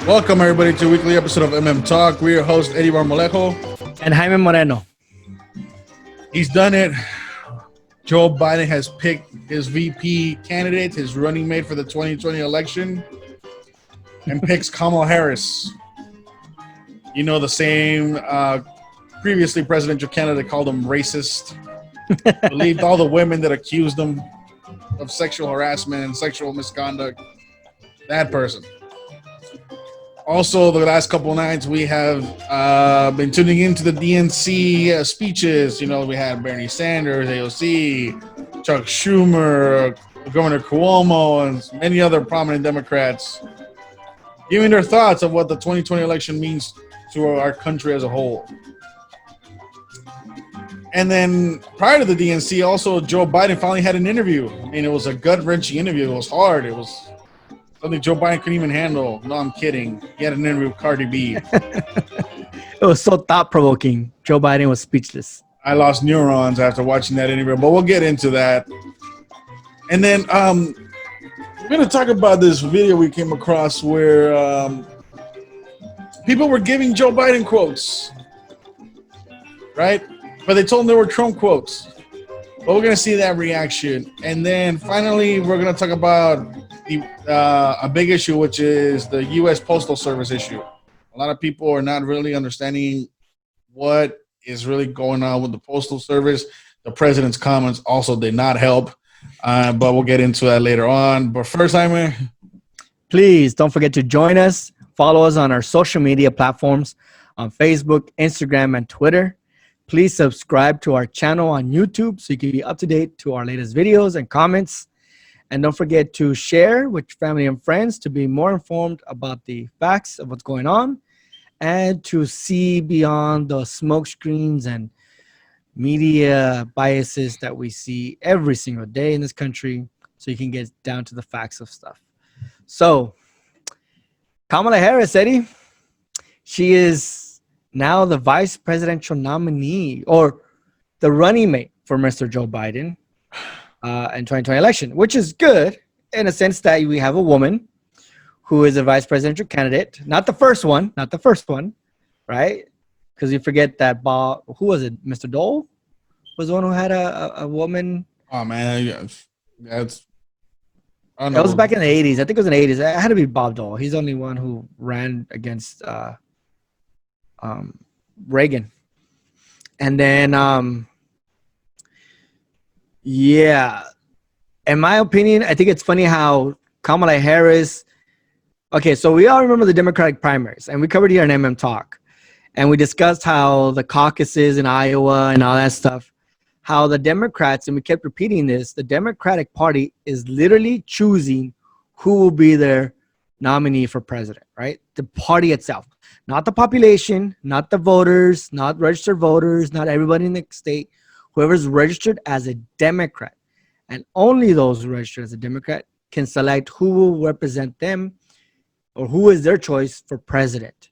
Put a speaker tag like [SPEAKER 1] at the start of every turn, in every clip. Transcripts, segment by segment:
[SPEAKER 1] Welcome everybody to a weekly episode of MM Talk. We're your host Eddie Marmolejo.
[SPEAKER 2] And Jaime Moreno.
[SPEAKER 1] He's done it. Joe Biden has picked his VP candidate, his running mate for the 2020 election, and picks Kamala Harris. You know, the same previously presidential candidate called him racist. Believed all the women that accused him of sexual harassment and sexual misconduct. That person. Also, the last couple of nights, we have been tuning into the DNC speeches. You know, we had Bernie Sanders, AOC, Chuck Schumer, Governor Cuomo, and many other prominent Democrats giving their thoughts of what the 2020 election means to our country as a whole. And then prior to the DNC, also Joe Biden finally had an interview. I mean, it was a gut-wrenching interview. It was hard. It was something Joe Biden couldn't even handle. No, I'm kidding. He had an interview with Cardi B.
[SPEAKER 2] It was so thought-provoking. Joe Biden was speechless.
[SPEAKER 1] I lost neurons after watching that interview, but we'll get into that. And then we're going to talk about this video we came across where people were giving Joe Biden quotes, right? But they told him they were Trump quotes. But we're going to see that reaction. And then finally, we're going to talk about a big issue, which is the U.S. Postal Service issue. A lot of people are not really understanding what is really going on with the Postal Service. The president's comments also did not help, but we'll get into that later on. But first, Jaime,
[SPEAKER 2] please don't forget to join us. Follow us on our social media platforms on Facebook, Instagram, and Twitter. Please subscribe to our channel on YouTube so you can be up to date to our latest videos and comments. And don't forget to share with family and friends to be more informed about the facts of what's going on and to see beyond the smoke screens and media biases that we see every single day in this country so you can get down to the facts of stuff. So, Kamala Harris, Eddie, she is now the vice presidential nominee or the running mate for Mr. Joe Biden. In 2020 election, which is good in a sense that we have a woman who is a vice presidential candidate. Not the first one, right? Because you forget that Bob, who was it? Mr. Dole was the one who had a woman.
[SPEAKER 1] Oh, man, that's...
[SPEAKER 2] It was back in the 80s. I think it was in the 80s. It had to be Bob Dole. He's the only one who ran against Reagan. And then... yeah, in my opinion, I think it's funny how Kamala Harris. Okay, so we all remember the Democratic primaries, and we covered here in MM Talk, and we discussed how the caucuses in Iowa and all that stuff, how the Democrats, and we kept repeating this, the Democratic Party is literally choosing who will be their nominee for president, right? The party itself, not the population, not the voters, not registered voters, not everybody in the state. Whoever's registered as a Democrat, and only those registered as a Democrat can select who will represent them or who is their choice for president.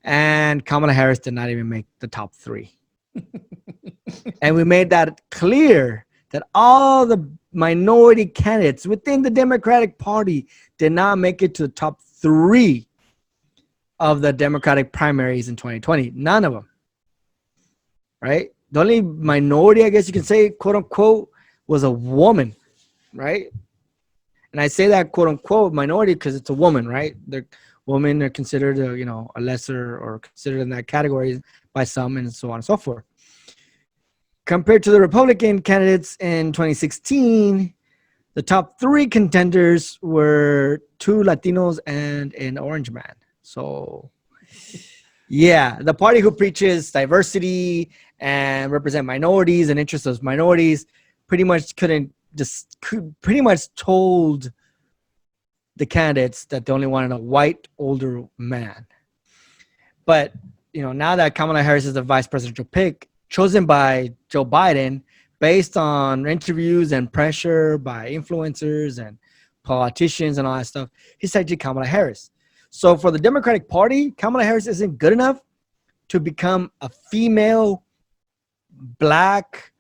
[SPEAKER 2] And Kamala Harris did not even make the top three. And we made that clear that all the minority candidates within the Democratic Party did not make it to the top three of the Democratic primaries in 2020. None of them. Right? The only minority, I guess you can say, quote unquote, was a woman, right? And I say that quote unquote minority because it's a woman, right? Women are considered, a lesser or considered in that category by some, and so on and so forth. Compared to the Republican candidates in 2016, the top three contenders were two Latinos and an orange man. So, yeah, the party who preaches diversity and represent minorities and interests of minorities pretty much told the candidates that they only wanted a white older man. But now that Kamala Harris is the vice presidential pick chosen by Joe Biden based on interviews and pressure by influencers and politicians and all that stuff, he selected Kamala Harris. So for the Democratic Party, Kamala Harris isn't good enough to become a female black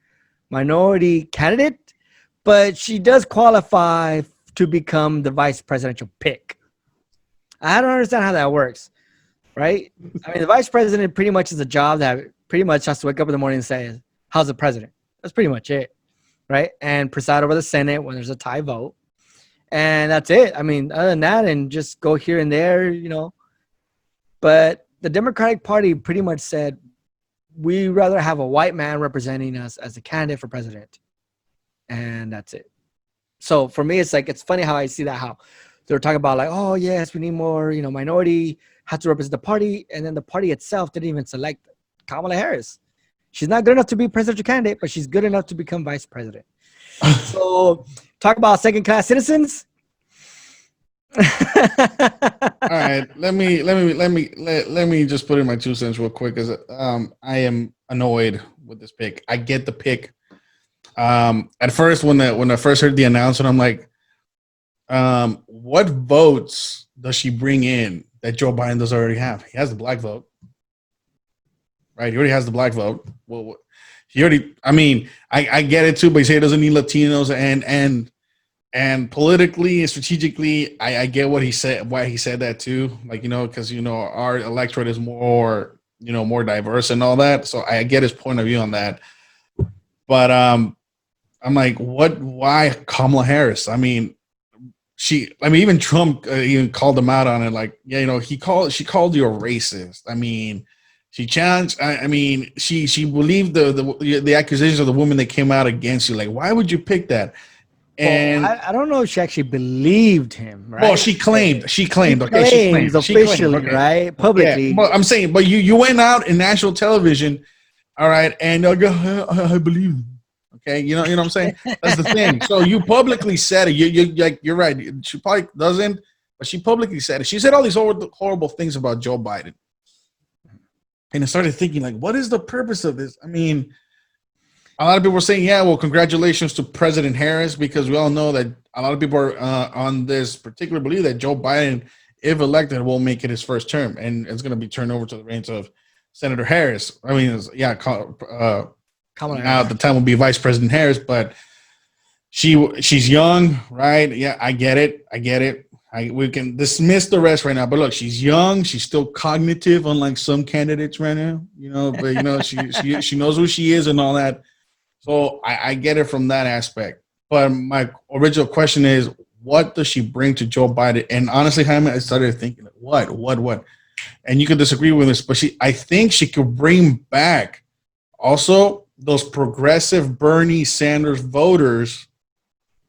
[SPEAKER 2] minority candidate, but she does qualify to become the vice presidential pick. I don't understand how that works, right? I mean, the vice president pretty much is a job that pretty much has to wake up in the morning and say, how's the president? That's pretty much it, right? And preside over the Senate when there's a tie vote. And that's it. I mean, other than that, and just go here and there, you know. But the Democratic Party pretty much said, we rather have a white man representing us as a candidate for president. And that's it. So for me, it's like, it's funny how I see that, how they're talking about like, oh yes, we need more, you know, minority, have to represent the party. And then the party itself didn't even select Kamala Harris. She's not good enough to be presidential candidate, but she's good enough to become vice president. So talk about second-class citizens.
[SPEAKER 1] All right, let me just put in my 2 cents real quick, because I am annoyed with this pick. I get the pick. At first, when I first heard the announcement, I'm like, what votes does she bring in that Joe Biden does already have? He has the black vote, right? He already has the black vote. Well, he already. I mean, I get it too, but he said he doesn't need Latinos, and politically and strategically, I get what he said, why he said that too. Like, you know, because, you know, our electorate is more, you know, more diverse and all that. So I get his point of view on that. But I'm like, why Kamala Harris? I mean, even Trump even called him out on it. Like, yeah, you know, she called you a racist. I mean, she challenged. I mean, she believed the accusations of the woman that came out against you. Like, why would you pick that? And
[SPEAKER 2] well, I don't know if she actually believed him, right?
[SPEAKER 1] Well, she claimed. Okay, she claimed
[SPEAKER 2] officially,
[SPEAKER 1] okay.
[SPEAKER 2] right? Publicly.
[SPEAKER 1] Yeah, but I'm saying, but you went out in national television, all right, and I believe him. Okay, you know what I'm saying? That's the thing. So you publicly said it. You're right. She probably doesn't, but she publicly said it. She said all these horrible things about Joe Biden, and I started thinking, like, what is the purpose of this? I mean, a lot of people were saying, yeah, well, congratulations to President Harris, because we all know that a lot of people are on this particular belief that Joe Biden, if elected, will make it his first term, and it's going to be turned over to the reins of Senator Harris. I mean, now at the time will be Vice President Harris, but she's young, right? Yeah, I get it. We can dismiss the rest right now, but look, she's young. She's still cognitive, unlike some candidates right now. You know, but you know, she knows who she is and all that. So I get it from that aspect. But my original question is, what does she bring to Joe Biden? And honestly, Jaime, I started thinking, what? And you could disagree with this, but I think she could bring back also those progressive Bernie Sanders voters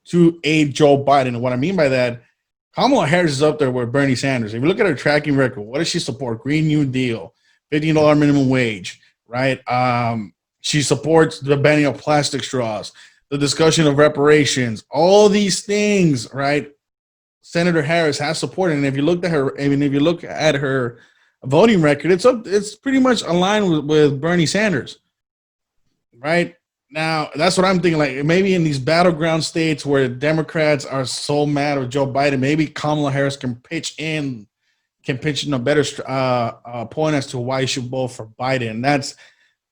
[SPEAKER 1] to aid Joe Biden. And what I mean by that, Kamala Harris is up there with Bernie Sanders. If you look at her tracking record, what does she support? Green New Deal, $15 minimum wage, right? She supports the banning of plastic straws, the discussion of reparations, all these things, right? Senator Harris has supported. And if you look at her voting record, it's pretty much aligned with Bernie Sanders, right? Now, that's what I'm thinking. Like, maybe in these battleground states where Democrats are so mad with Joe Biden, maybe Kamala Harris can pitch in a better point as to why you should vote for Biden. And that's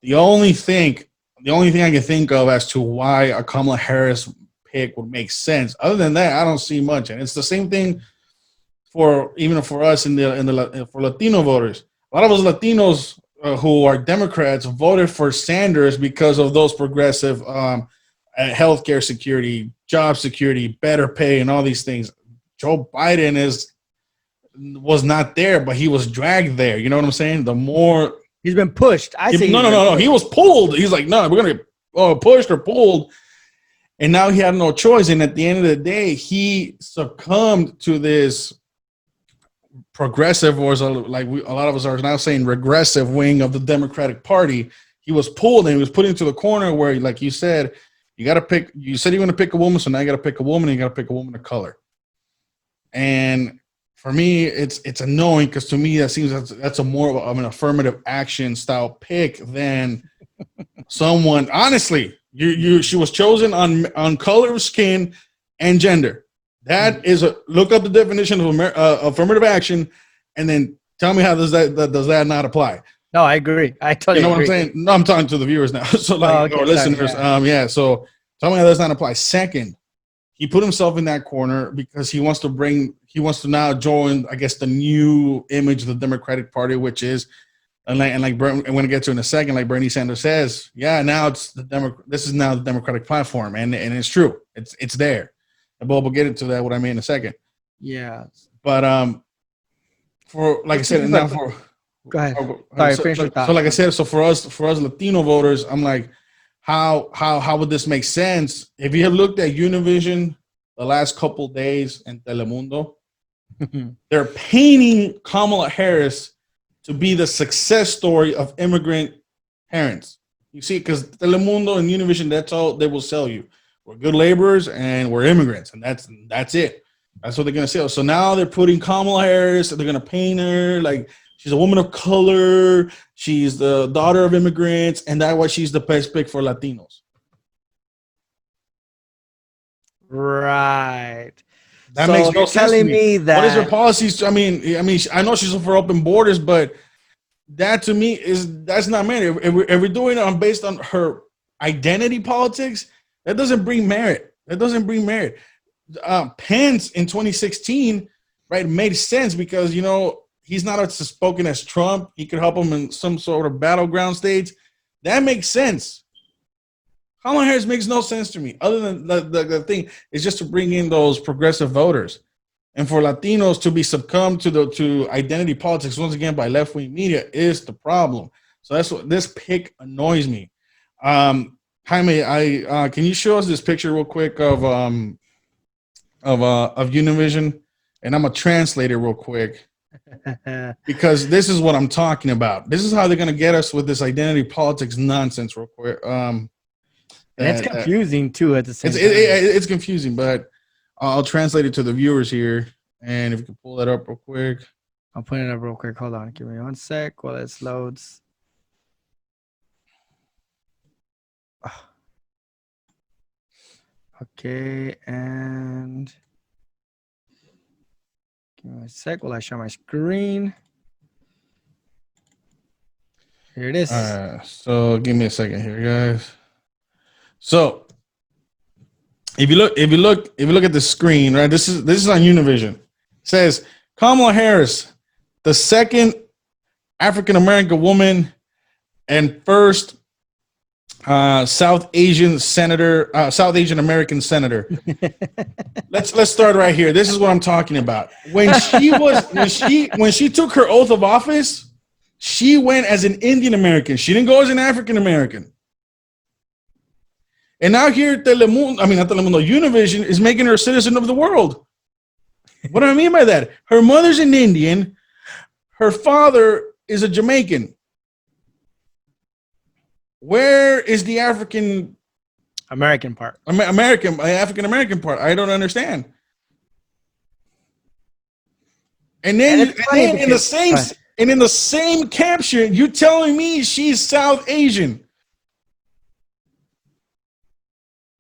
[SPEAKER 1] the only thing I can think of as to why a Kamala Harris pick would make sense. Other than that, I don't see much. And it's the same thing for us for Latino voters. A lot of those Latinos who are Democrats voted for Sanders because of those progressive healthcare security, job security, better pay, and all these things. Joe Biden was not there, but he was dragged there. You know what I'm saying? The more
[SPEAKER 2] he's been pushed.
[SPEAKER 1] No. He was pulled. He's like, no, we're gonna get pushed or pulled, and now he had no choice. And at the end of the day, he succumbed to this progressive, or like a lot of us are now saying, regressive wing of the Democratic Party. He was pulled and he was put into the corner where, like you said, you got to pick. You said you're going to pick a woman, so now you got to pick a woman, and you got to pick a woman of color. And for me, it's annoying, because to me that seems that's a more of an affirmative action style pick than someone. Honestly, she was chosen on color of skin and gender. That is look up the definition of affirmative action, and then tell me how does that not apply?
[SPEAKER 2] No, I agree. I totally agree.
[SPEAKER 1] You know what I'm saying? No, I'm talking to the viewers now. So, like, listeners, yeah. So tell me how does not apply. Second, he put himself in that corner because he wants to now join, I guess, the new image of the Democratic Party, which is, and I'm going to get to in a second, like Bernie Sanders says, yeah, now it's this is now the Democratic platform, and it's true, it's there. And we'll get into that, what I mean, in a second.
[SPEAKER 2] Yeah,
[SPEAKER 1] but for like I said, now for
[SPEAKER 2] go ahead. Sorry, finish your thought.
[SPEAKER 1] So like I said, so for us Latino voters, I'm like, how would this make sense? If you have looked at Univision the last couple days and Telemundo, they're painting Kamala Harris to be the success story of immigrant parents. You see, because Telemundo and Univision, that's all they will sell you. We're good laborers and we're immigrants, and that's it. That's what they're gonna sell. So now they're putting Kamala Harris, they're gonna paint her like she's a woman of color, she's the daughter of immigrants, and that's why she's the best pick for Latinos.
[SPEAKER 2] Right.
[SPEAKER 1] That makes no sense to me.
[SPEAKER 2] That
[SPEAKER 1] what is her policies? I mean, I know she's for open borders, but that to me that's not merit. If we're doing it based on her identity politics, that doesn't bring merit. Pence in 2016, right, made sense because he's not as spoken as Trump. He could help him in some sort of battleground states. That makes sense. Kamala Harris makes no sense to me, other than the thing is just to bring in those progressive voters, and for Latinos to be succumbed to identity politics once again by left wing media is the problem. So that's what this pick annoys me. Jaime, can you show us this picture real quick of Univision, and I'm gonna translate it real quick because this is what I'm talking about. This is how they're gonna get us with this identity politics nonsense real quick.
[SPEAKER 2] And it's confusing too at the same time.
[SPEAKER 1] It's confusing, but I'll translate it to the viewers here. And if you can pull that up real quick.
[SPEAKER 2] I'll put it up real quick. Hold on. Give me 1 sec while it loads. Okay, and give me 1 sec while I share my screen. Here it is.
[SPEAKER 1] So give me a second here, guys. So if you look at the screen, right? This is on Univision. It says Kamala Harris, the second African American woman and first South Asian American senator. Let's start right here. This is what I'm talking about. When she took her oath of office, she went as an Indian American. She didn't go as an African American. And now here, Univision is making her a citizen of the world. What do I mean by that? Her mother's an Indian. Her father is a Jamaican. Where is the African
[SPEAKER 2] American part?
[SPEAKER 1] African American part? I don't understand. And then in the same caption, you're telling me she's South Asian.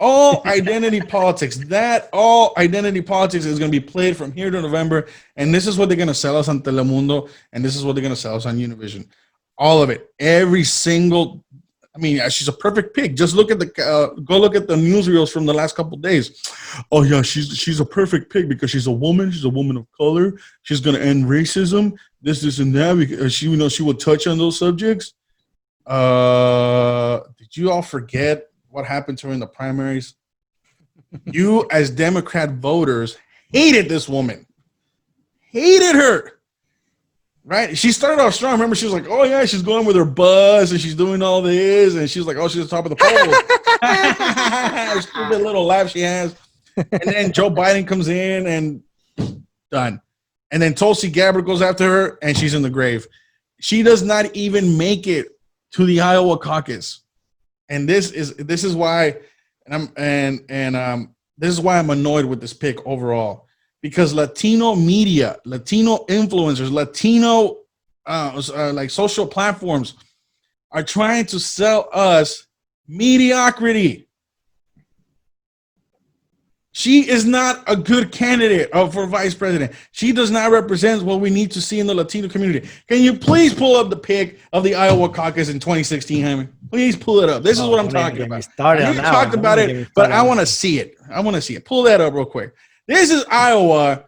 [SPEAKER 1] All identity politics. All identity politics is going to be played from here to November, and this is what they're going to sell us on Telemundo, and this is what they're going to sell us on Univision. All of it, every single. I mean, she's a perfect pick. Just look at go look at the newsreels from the last couple of days. Oh yeah, she's a perfect pick because she's a woman. She's a woman of color. She's going to end racism. This and that. Because she will touch on those subjects. Did you all forget what happened to her in the primaries? You, as Democrat voters, hated this woman. Hated her. Right? She started off strong. Remember, she was like, oh, yeah, she's going with her buzz and she's doing all this. And she's like, oh, she's at the top of the poll. Stupid little laugh she has. And then Joe Biden comes in and done. And then Tulsi Gabbard goes after her and she's in the grave. She does not even make it to the Iowa caucus. And this is why, this is why I'm annoyed with this pick overall, because Latino media, Latino influencers, Latino like social platforms are trying to sell us mediocrity. She is not a good candidate for vice president. She does not represent what we need to see in the Latino community. Can you please pull up the pic of the Iowa caucus in 2016, Jaime? Please pull it up. This is what I'm talking about. I know you talked about it, but I want to see it. I want to see it. Pull that up real quick. This is Iowa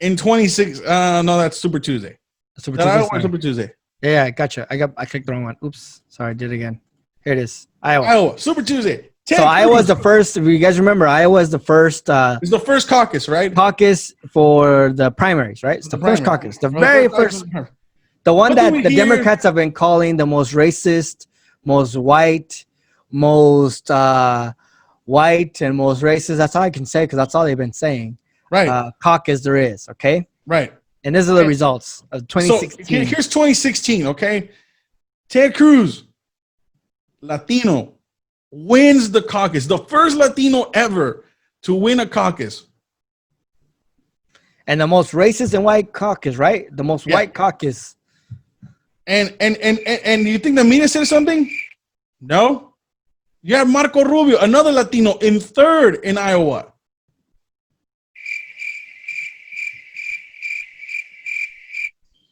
[SPEAKER 1] in 26. No, that's Super Tuesday.
[SPEAKER 2] Super
[SPEAKER 1] That
[SPEAKER 2] Tuesday,
[SPEAKER 1] Iowa
[SPEAKER 2] sorry.
[SPEAKER 1] Super Tuesday.
[SPEAKER 2] Yeah, I gotcha. I clicked the wrong one. Oops. Sorry, I did it again. Here it is. Iowa.
[SPEAKER 1] Iowa Super Tuesday.
[SPEAKER 2] So Iowa is the first. If you guys remember, Iowa is the first
[SPEAKER 1] It's the first caucus, right?
[SPEAKER 2] caucus for the primaries, right? It's the first caucus, the very first, the one
[SPEAKER 1] What
[SPEAKER 2] that
[SPEAKER 1] do we
[SPEAKER 2] the
[SPEAKER 1] hear?
[SPEAKER 2] Democrats have been calling the most racist, most white, most white and most racist. That's all I can say because that's all they've been saying.
[SPEAKER 1] Right,
[SPEAKER 2] Caucus there is, okay?
[SPEAKER 1] right.
[SPEAKER 2] And these are the results of 2016.
[SPEAKER 1] So here's 2016, okay? Ted Cruz, Latino, wins the caucus. The first Latino ever to win a caucus.
[SPEAKER 2] And the most racist and white caucus, right? The most white caucus.
[SPEAKER 1] And you think the media said something? No. You have Marco Rubio, another Latino, in third in Iowa.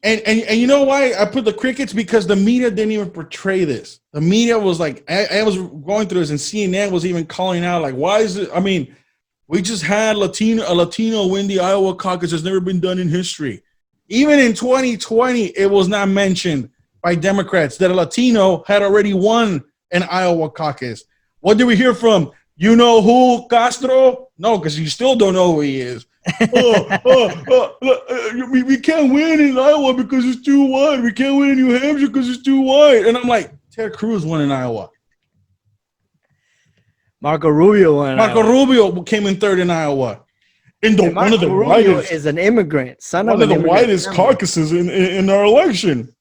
[SPEAKER 1] And you know why I put the crickets? Because the media didn't even portray this. The media was like, I was going through this, and CNN was even calling out, like, why is it? I mean, we just had a Latino win the Iowa caucus. It's never been done in history. Even in 2020, it was not mentioned by Democrats that a Latino had already won an Iowa caucus. What did we hear from? You know who, Castro? No, because you still don't know who he is. We can't win in Iowa because it's too white. We can't win in New Hampshire because it's too white. And I'm like, Ted Cruz won in Iowa.
[SPEAKER 2] Marco Rubio won.
[SPEAKER 1] Marco Rubio came in third in Iowa. And one of the
[SPEAKER 2] Rubio
[SPEAKER 1] whitest
[SPEAKER 2] is an immigrant, son of
[SPEAKER 1] one of the
[SPEAKER 2] an
[SPEAKER 1] whitest
[SPEAKER 2] family.
[SPEAKER 1] caucuses in our election.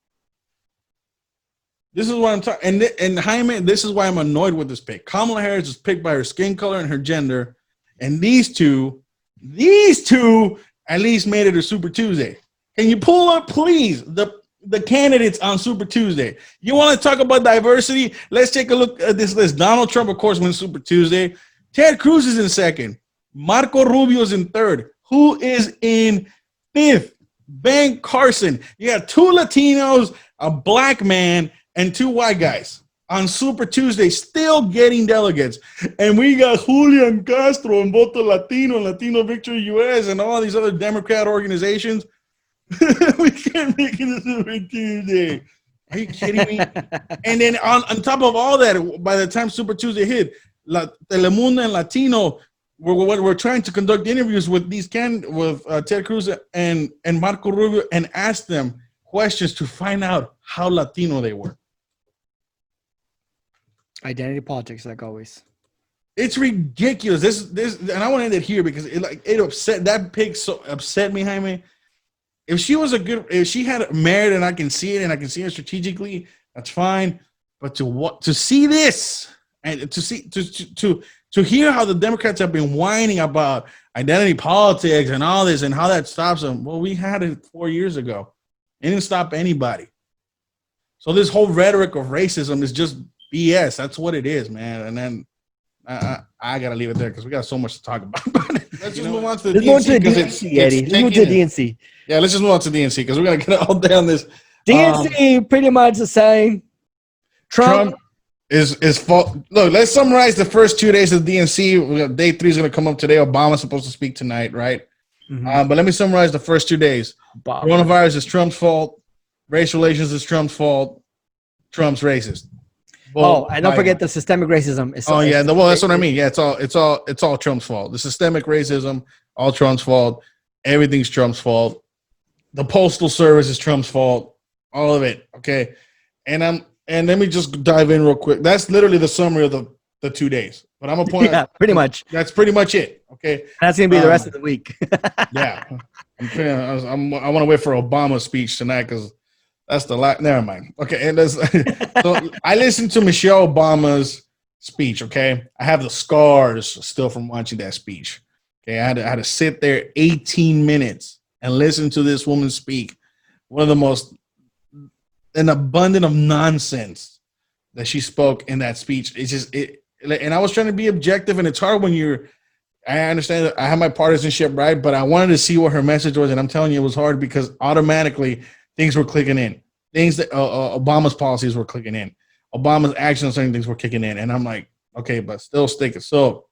[SPEAKER 1] This is what I'm talking. And Jaime, this is why I'm annoyed with this pick. Kamala Harris is picked by her skin color and her gender, and these two at least made it a Super Tuesday. Can you pull up, please, the candidates on Super Tuesday? You want to talk about diversity? Let's take a look at this list. Donald Trump, of course, wins Super Tuesday. Ted Cruz is in second. Marco Rubio is in third. Who is in fifth? Ben Carson. You got two Latinos, a black man, and two white guys on Super Tuesday, still getting delegates. And we got Julian Castro and Voto Latino, Latino Victory US, and all these other Democrat organizations. We can't make it a Super Tuesday. Are you kidding me? And then on top of all that, by the time Super Tuesday hit, Telemundo and Latino we're trying to conduct interviews with Ted Cruz and Marco Rubio and ask them questions to find out how Latino they were.
[SPEAKER 2] Identity politics, like always.
[SPEAKER 1] It's ridiculous. This, and I want to end it here because it upset that pick. So upset me, Jaime. If she had merit, and I can see it, and I can see it strategically, that's fine. But to see this and to hear how the Democrats have been whining about identity politics and all this and how that stops them. Well, we had it 4 years ago. It didn't stop anybody. So this whole rhetoric of racism is just BS. That's what it is, man. And then I got to leave it there because we got so much to talk about. Let's just move on to the DNC,
[SPEAKER 2] Eddie. Let's move to the DNC.
[SPEAKER 1] Yeah, let's just move on to DNC because we're going to get all down this.
[SPEAKER 2] DNC, pretty much the same. Trump
[SPEAKER 1] is fault. Look, let's summarize the first 2 days of the DNC. Day 3 is going to come up today. Obama's supposed to speak tonight, right? Mm-hmm. But let me summarize the first 2 days. Coronavirus is Trump's fault. Race relations is Trump's fault. Trump's racist.
[SPEAKER 2] And don't forget the systemic racism.
[SPEAKER 1] That's what I mean. Yeah, it's all Trump's fault. The systemic racism, all Trump's fault. Everything's Trump's fault. The Postal Service is Trump's fault. All of it. Okay. And let me just dive in real quick. That's literally the summary of the 2 days. But I'm gonna point out,
[SPEAKER 2] pretty much.
[SPEAKER 1] That's pretty much it. Okay.
[SPEAKER 2] That's gonna be the rest of the week.
[SPEAKER 1] Yeah. I want to wait for Obama's speech tonight because that's the last. Never mind. Okay. And so I listened to Michelle Obama's speech. Okay. I have the scars still from watching that speech. Okay. I had to sit there 18 minutes and listen to this woman speak. One of the most an abundance of nonsense that she spoke in that speech. It's just and I was trying to be objective, and it's hard when you're I understand that I have my partisanship, right? But I wanted to see what her message was, and I'm telling you, it was hard because automatically things were clicking in. Things that Obama's policies were clicking in. Obama's actions on certain things were kicking in, and I'm like, okay, but still stick it. So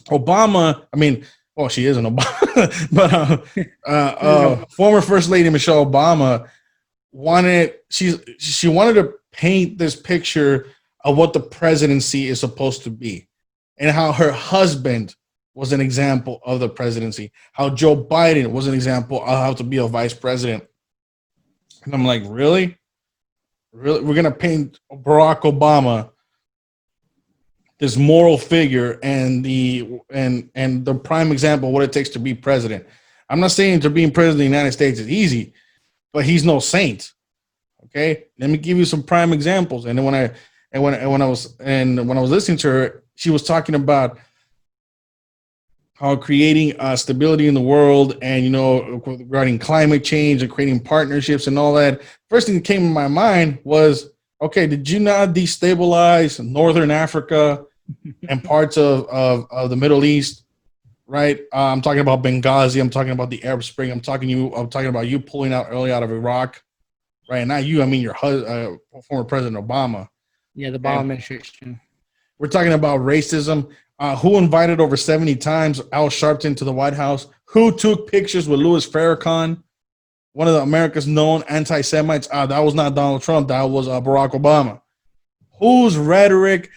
[SPEAKER 1] Obama, I mean, well, she is an Obama, but former First Lady Michelle Obama she wanted to paint this picture of what the presidency is supposed to be, and how her husband was an example of the presidency, how Joe Biden was an example of how to be a vice president. And I'm like, really? Really? We're going to paint Barack Obama, this moral figure, and the prime example of what it takes to be president. I'm not saying to being president of the United States is easy, but he's no saint. Okay? Let me give you some prime examples. And then when I was listening to her, she was talking about how creating stability in the world, and regarding climate change and creating partnerships and all that. First thing that came in my mind was, okay, did you not destabilize Northern Africa and parts of the Middle East? Right? I'm talking about Benghazi. I'm talking about the Arab Spring. I'm talking about you pulling out early out of Iraq. Right? Not you. I mean your former President Obama.
[SPEAKER 2] Yeah, the Obama administration.
[SPEAKER 1] We're talking about racism. Who invited over 70 times Al Sharpton to the White House? Who took pictures with Louis Farrakhan, one of America's known anti-Semites? That was not Donald Trump. That was Barack Obama. Whose rhetoric,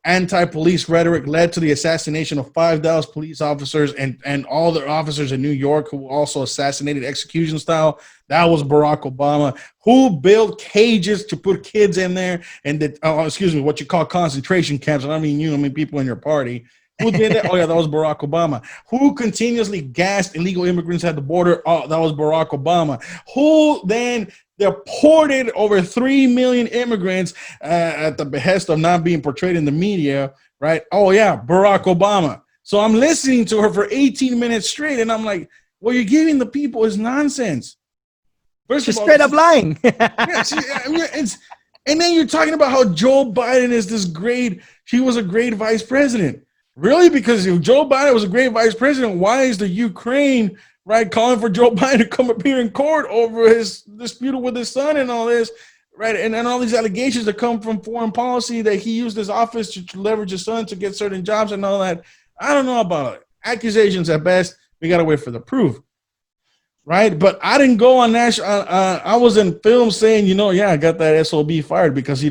[SPEAKER 1] anti-police rhetoric, led to the assassination of 5 Dallas police officers and all the officers in New York who also assassinated execution style? That was Barack Obama. Who built cages to put kids in there and what you call concentration camps? And I mean people in your party. Who did that? Oh yeah, that was Barack Obama. Who continuously gassed illegal immigrants at the border? Oh, that was Barack Obama. Who then deported over 3 million immigrants at the behest of not being portrayed in the media, right? Oh yeah, Barack Obama. So I'm listening to her for 18 minutes straight, and I'm like, what you're giving the people is nonsense.
[SPEAKER 2] First She's straight up lying.
[SPEAKER 1] And then you're talking about how Joe Biden is he was a great vice president. Really? Because if Joe Biden was a great vice president, why is the Ukraine, right, calling for Joe Biden to come appear in court over his dispute with his son and all this, right? And all these allegations that come from foreign policy that he used his office to leverage his son to get certain jobs and all that. I don't know about it. Accusations at best. We got to wait for the proof. Right, but I didn't go on national. I was in film saying, I got that SOB fired because he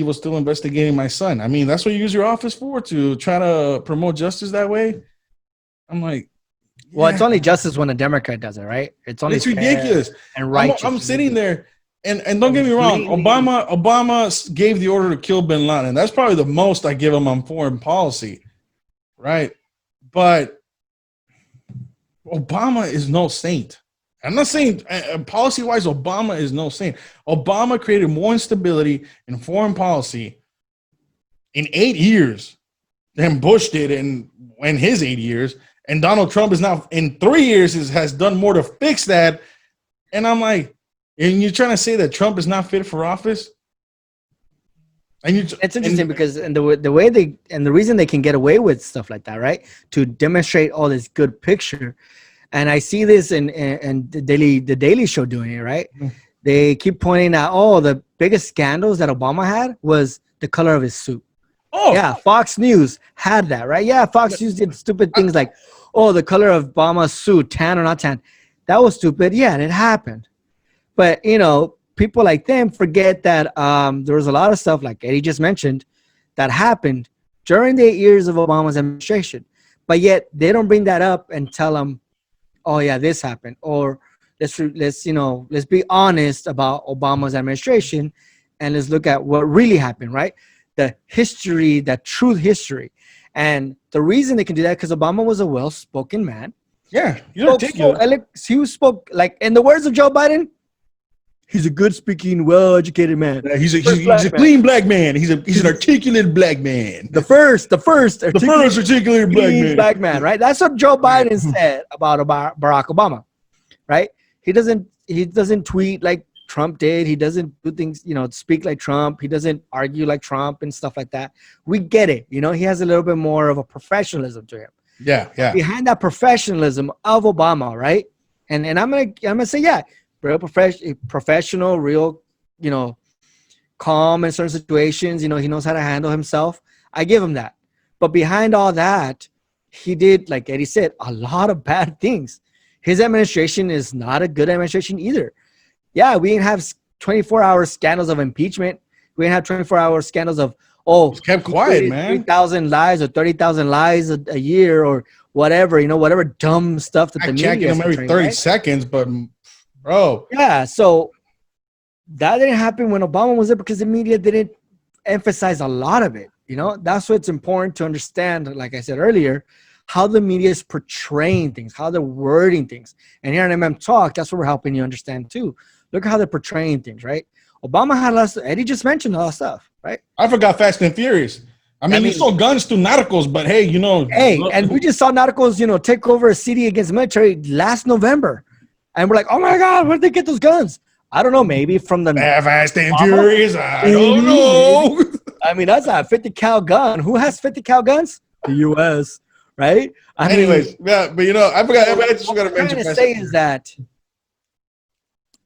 [SPEAKER 1] was still investigating my son. I mean, that's what you use your office for, to try to promote justice that way. I'm like,
[SPEAKER 2] well, it's only justice when a Democrat does it, right? It's
[SPEAKER 1] ridiculous
[SPEAKER 2] and righteous.
[SPEAKER 1] I'm sitting there, and don't get me wrong, Obama gave the order to kill Bin Laden. That's probably the most I give him on foreign policy, right? But Obama is no saint. I'm not saying policy-wise, Obama is no saint. Obama created more instability in foreign policy in 8 years than Bush did in his 8 years. And Donald Trump is now in 3 years has done more to fix that. And I'm like, and you're trying to say that Trump is not fit for office?
[SPEAKER 2] It's interesting because the way the reason they can get away with stuff like that, right? To demonstrate all this good picture. And I see this in the Daily Show doing it, right? Mm-hmm. They keep pointing out, the biggest scandals that Obama had was the color of his suit. Oh, yeah, Fox News had that, right? Yeah, Fox News did stupid things like, the color of Obama's suit, tan or not tan. That was stupid. Yeah, and it happened. But, people like them forget that there was a lot of stuff, like Eddie just mentioned, that happened during the 8 years of Obama's administration. But yet they don't bring that up and tell them, oh yeah, this happened, or let's be honest about Obama's administration, and let's look at what really happened, right? The history, that true history. And the reason they can do that because Obama was a well-spoken man.
[SPEAKER 1] Yeah,
[SPEAKER 2] he spoke like, in the words of Joe Biden, he's a good-speaking, well-educated man.
[SPEAKER 1] Yeah, he's a clean black man. He's an articulate black man.
[SPEAKER 2] The first
[SPEAKER 1] articulated
[SPEAKER 2] black man, right? That's what Joe Biden said about Barack Obama, right? He doesn't tweet like Trump did. He doesn't do things, speak like Trump. He doesn't argue like Trump and stuff like that. We get it. He has a little bit more of a professionalism to him.
[SPEAKER 1] Yeah, yeah.
[SPEAKER 2] Behind that professionalism of Obama, right? And I'm gonna say, yeah, real professional, real, calm in certain situations. He knows how to handle himself. I give him that. But behind all that, he did, like Eddie said, a lot of bad things. His administration is not a good administration either. Yeah, we didn't have 24-hour scandals of impeachment. We didn't have 24-hour scandals of,
[SPEAKER 1] Just kept quiet, man.
[SPEAKER 2] 3,000 lies or 30,000 lies a year or whatever, whatever dumb stuff that the media
[SPEAKER 1] checking them every 30 seconds, but bro.
[SPEAKER 2] Yeah, so that didn't happen when Obama was there because the media didn't emphasize a lot of it. That's why it's important to understand, like I said earlier, how the media is portraying things, how they're wording things. And here on MM Talk, that's what we're helping you understand too. Look at how they're portraying things, right? Obama had a lot of stuff. Eddie just mentioned a lot of stuff, right?
[SPEAKER 1] I forgot Fast and Furious. I mean, you saw guns through Narcos, but hey,
[SPEAKER 2] and we just saw Narcos, take over a city against military last November. And we're like, oh my God, where'd they get those guns? I don't know, maybe from the
[SPEAKER 1] Fast and Furious. I don't know.
[SPEAKER 2] I mean, that's a 50 cal gun. Who has 50 cal guns? The U.S., right?
[SPEAKER 1] Anyways, yeah, but I forgot. I just got to mention.
[SPEAKER 2] What I'm trying to say is that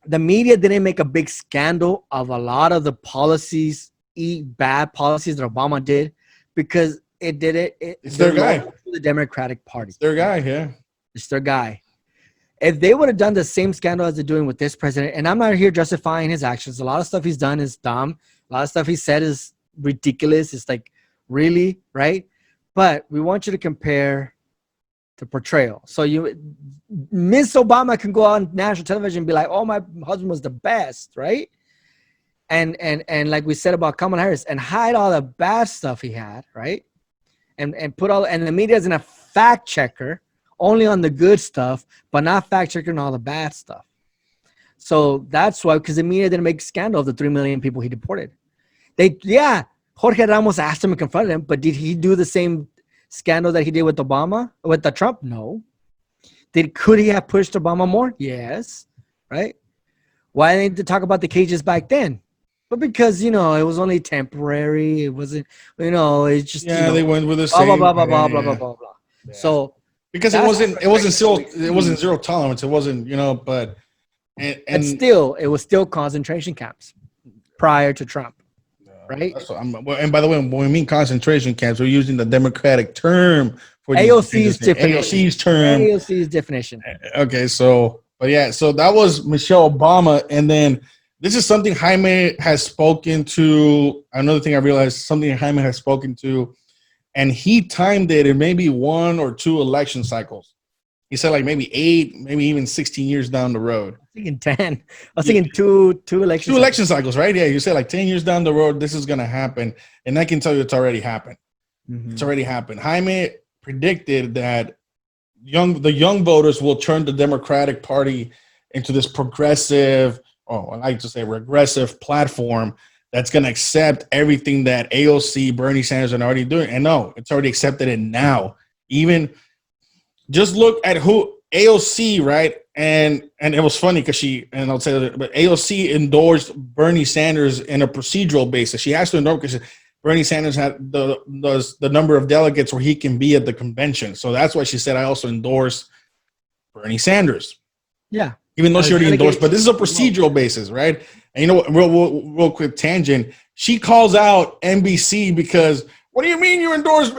[SPEAKER 2] the media didn't make a big scandal of a lot of the bad policies that Obama did because it's
[SPEAKER 1] their guy.
[SPEAKER 2] The Democratic Party.
[SPEAKER 1] It's their guy, yeah.
[SPEAKER 2] It's their guy. If they would have done the same scandal as they're doing with this president, and I'm not here justifying his actions. A lot of stuff he's done is dumb. A lot of stuff he said is ridiculous. It's like, really, right? But we want you to compare the portrayal. So Miss Obama can go on national television and be like, "Oh, my husband was the best," right? And like we said about Kamala Harris, and hide all the bad stuff he had, right? And the media isn't a fact checker, only on the good stuff, but not fact checking all the bad stuff. So that's why, because the media didn't make a scandal of the 3 million people he deported. Jorge Ramos asked him and confronted him, but did he do the same scandal that he did with Obama, with the Trump? No. Could he have pushed Obama more? Yes. Right? Why didn't they talk about the cages back then? But because, it was only temporary. It wasn't, it's just,
[SPEAKER 1] they went with the same.
[SPEAKER 2] Blah, blah, blah, blah, blah, blah, blah.
[SPEAKER 1] Yeah.
[SPEAKER 2] So,
[SPEAKER 1] because it wasn't zero tolerance. It wasn't, but
[SPEAKER 2] still, it was still concentration camps prior to Trump. Right.
[SPEAKER 1] And by the way, when we mean concentration camps, we're using the Democratic term for
[SPEAKER 2] AOC's definition.
[SPEAKER 1] AOC's term.
[SPEAKER 2] AOC's definition.
[SPEAKER 1] Okay, so that was Michelle Obama, and then this is something Jaime has spoken to. Another thing I realized, something Jaime has spoken to, and he timed it in maybe 1 or 2 election cycles. He said like maybe 8, maybe even 16 years down the road.
[SPEAKER 2] I was thinking 10. I was thinking two elections.
[SPEAKER 1] 2 election cycles, right? Yeah, you said like 10 years down the road, this is going to happen. And I can tell you it's already happened. Mm-hmm. It's already happened. Jaime predicted that the young voters will turn the Democratic Party into this progressive, I like to say regressive platform that's going to accept everything that AOC, Bernie Sanders are already doing. And no, it's already accepted it now. Even just look at who AOC, right? And it was funny because I'll say that, but AOC endorsed Bernie Sanders in a procedural basis. She has to endorse because Bernie Sanders had the number of delegates where he can be at the convention. So that's why she said, I also endorse Bernie Sanders.
[SPEAKER 2] Yeah.
[SPEAKER 1] Even though she already endorsed, but this is a procedural basis, right? And real quick tangent. She calls out NBC because, what do you mean you endorse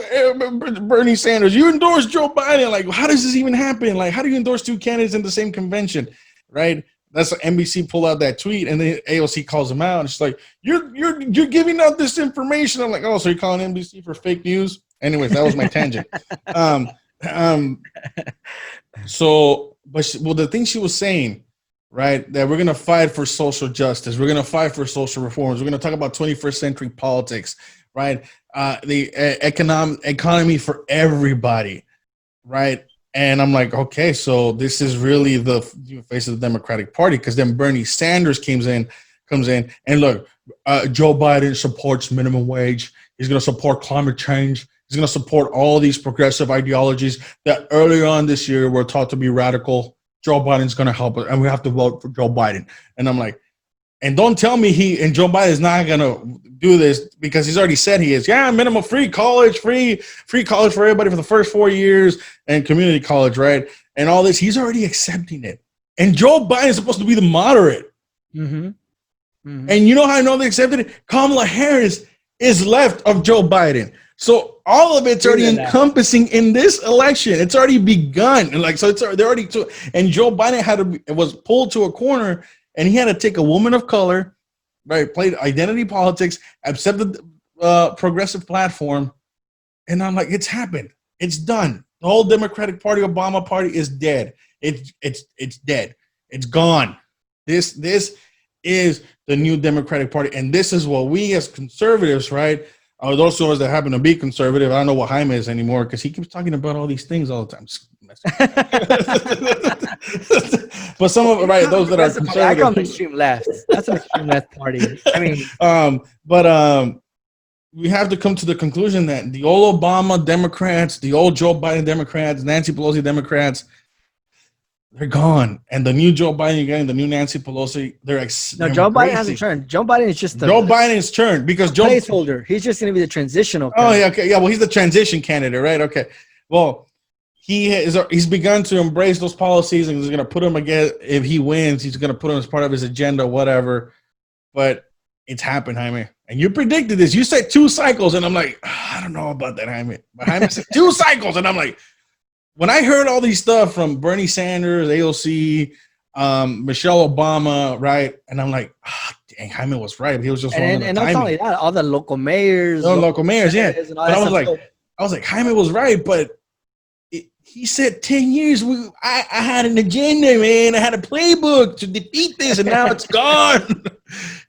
[SPEAKER 1] Bernie Sanders? You endorse Joe Biden. Like, how does this even happen? Like, how do you endorse 2 candidates in the same convention, right? That's NBC pulled out that tweet, and then AOC calls him out. And she's like, you're giving out this information. I'm like, oh, so you're calling NBC for fake news? Anyways, that was my tangent. The thing she was saying, right, that we're going to fight for social justice. We're going to fight for social reforms. We're going to talk about 21st century politics, right? The economy for everybody, right? And I'm like, okay, so this is really the face of the Democratic Party, because then Bernie Sanders comes in, and look, Joe Biden supports minimum wage. He's going to support climate change. He's going to support all these progressive ideologies that earlier on this year were taught to be radical. Joe Biden's going to help us, and we have to vote for Joe Biden. And I'm like, And don't tell me Joe Biden is not gonna do this because he's already said he is. Yeah, minimum free college for everybody for the first 4 years and community college, right? And all this, he's already accepting it. And Joe Biden is supposed to be the moderate.
[SPEAKER 2] Mm-hmm. Mm-hmm.
[SPEAKER 1] And you know how I know they accepted it? Kamala Harris is left of Joe Biden. So all of it's already encompassing in this election. It's already begun. And like, so they're already to, and Joe Biden was pulled to a corner and he had to take a woman of color, right? Played identity politics, accepted the progressive platform. And I'm like, it's happened. It's done. The whole Democratic Party, Obama party is dead. It's dead. It's gone. This is the new Democratic Party. And this is what we as conservatives, right? Those of us that happen to be conservative, I don't know what Jaime is anymore because he keeps talking about all these things all the time. But some of right, those that are conservative,
[SPEAKER 2] I call them extreme left. That's an extreme left party. I mean,
[SPEAKER 1] we have to come to the conclusion that the old Obama Democrats, the old Joe Biden Democrats, Nancy Pelosi Democrats, they're gone, and the new Joe Biden again, the new Nancy Pelosi,
[SPEAKER 2] Joe Biden hasn't turned. Joe Biden is just
[SPEAKER 1] Joe Biden's turned because Joe
[SPEAKER 2] placeholder. He's just going to be the transitional.
[SPEAKER 1] Oh yeah, okay, yeah. Well, he's the transition candidate, right? Okay. Well, he's begun to embrace those policies, and he's going to put them again. If he wins, he's going to put them as part of his agenda, whatever. But it's happened, Jaime, and you predicted this. You said 2 cycles, and I'm like, I don't know about that, Jaime. But Jaime said 2 cycles, and I'm like. When I heard all these stuff from Bernie Sanders, AOC, Michelle Obama, right, and I'm like, dang, Jaime was right. He was just wrong.
[SPEAKER 2] And not only that, all the local mayors,
[SPEAKER 1] yeah. But I was like, Jaime was right, but he said 10 years. I had an agenda, man. I had a playbook to defeat this, and now it's gone.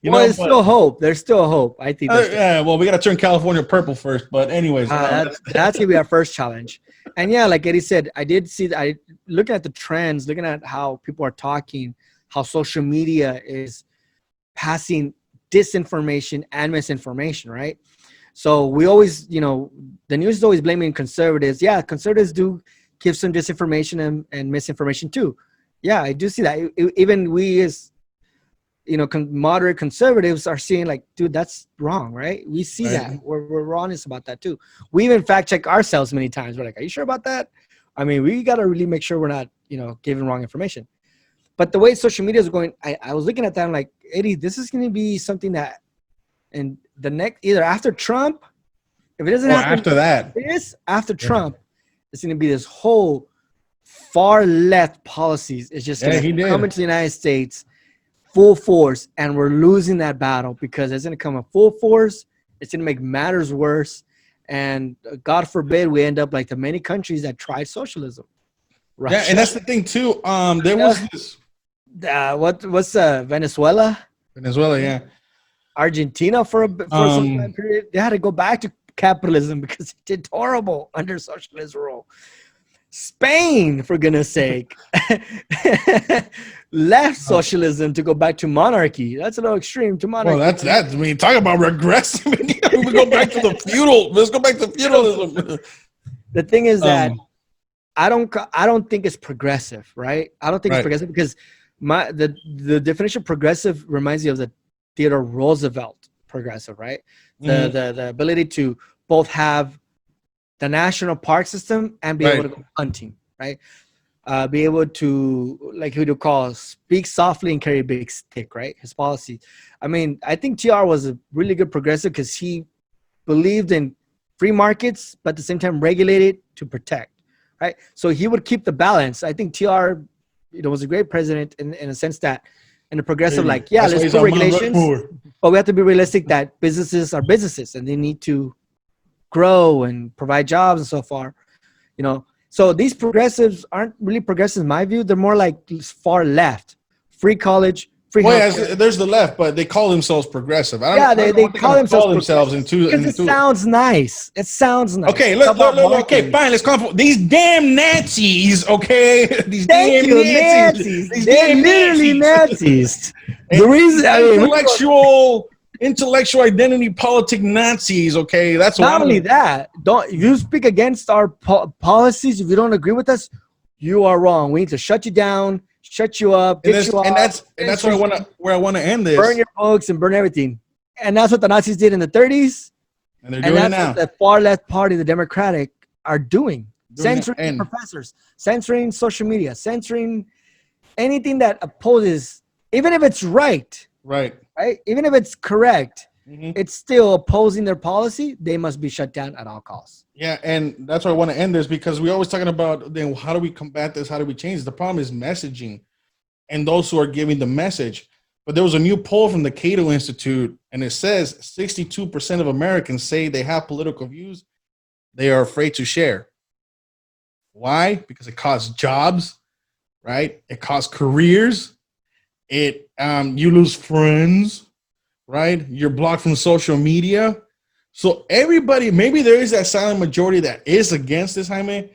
[SPEAKER 2] There's still hope. There's still hope. I think.
[SPEAKER 1] Yeah. Well, we got to turn California purple first, but anyways,
[SPEAKER 2] that's gonna be our first challenge. And yeah, like Eddie said, I did see that. Looking at the trends, looking at how people are talking, how social media is passing disinformation and misinformation, right? So we always, the news is always blaming conservatives. Yeah, conservatives do give some disinformation and misinformation too. Yeah, I do see that. Even we as, moderate conservatives are seeing like, dude, that's wrong, right? We see that. We're honest about that too. We even fact check ourselves many times. We're like, are you sure about that? I mean, we got to really make sure we're not, giving wrong information. But the way social media is going, I was looking at that. I'm like, Eddie, this is going to be something that in the next, either after Trump, if it doesn't happen after Trump, it's going to be this whole far left policies. It's just going to come into the United States full force, and we're losing that battle because it's going to come in full force. It's going to make matters worse, and God forbid we end up like the many countries that tried socialism. Russia.
[SPEAKER 1] Yeah, and that's the thing too. There was this.
[SPEAKER 2] What's Venezuela?
[SPEAKER 1] Venezuela, yeah.
[SPEAKER 2] Argentina for some time period. They had to go back to capitalism because it did horrible under socialist rule. Spain, for goodness sake, left socialism to go back to monarchy. That's a little extreme to monarchy.
[SPEAKER 1] Well, that's. I mean, talk about regressive. We go back to the feudal. Let's go back to feudalism.
[SPEAKER 2] The thing is that I don't think it's progressive, right? I don't think it's progressive because the definition of progressive reminds me of the Theodore Roosevelt progressive, right? The ability to both have the national park system and be able to go hunting, right? Be able to, like who to call, speak softly and carry a big stick, right? His policy. I mean, I think TR was a really good progressive because he believed in free markets, but at the same time regulated to protect, right? So he would keep the balance. I think TR, was a great president in a sense that, and the progressive, let's put regulations, but we have to be realistic that businesses are businesses and they need to grow and provide jobs and so far, So these progressives aren't really progressives in my view. They're more like far left, free college, free.
[SPEAKER 1] There's the left, but they call themselves progressive.
[SPEAKER 2] They call themselves
[SPEAKER 1] into.
[SPEAKER 2] It sounds nice. It sounds nice.
[SPEAKER 1] Okay, okay, fine. Let's come. These damn Nazis. Okay, these damn Nazis. These
[SPEAKER 2] They're literally Nazis.
[SPEAKER 1] The reason intellectual identity politic Nazis. Okay, that's
[SPEAKER 2] not only that. If you speak against our policies, if you don't agree with us, you are wrong. We need to shut you down, shut you up, get you off,
[SPEAKER 1] and that's where I want to end this.
[SPEAKER 2] Burn your books and burn everything. And that's what the Nazis did in the 30s.
[SPEAKER 1] And they're doing it now.
[SPEAKER 2] What the far left party, the Democratic, are doing. Censoring professors, censoring social media, censoring anything that opposes, even if it's right.
[SPEAKER 1] Right.
[SPEAKER 2] Even if it's correct, it's still opposing their policy. They must be shut down at all costs.
[SPEAKER 1] Yeah, and that's why I want to end this, because we're always talking about then how do we combat this? How do we change this? The problem is messaging and those who are giving the message. But there was a new poll from the Cato Institute, and it says 62% of Americans say they have political views they are afraid to share. Why? Because it costs jobs, right? It costs careers. You lose friends, right? You're blocked from social media. So everybody, maybe there is that silent majority that is against this, Jaime,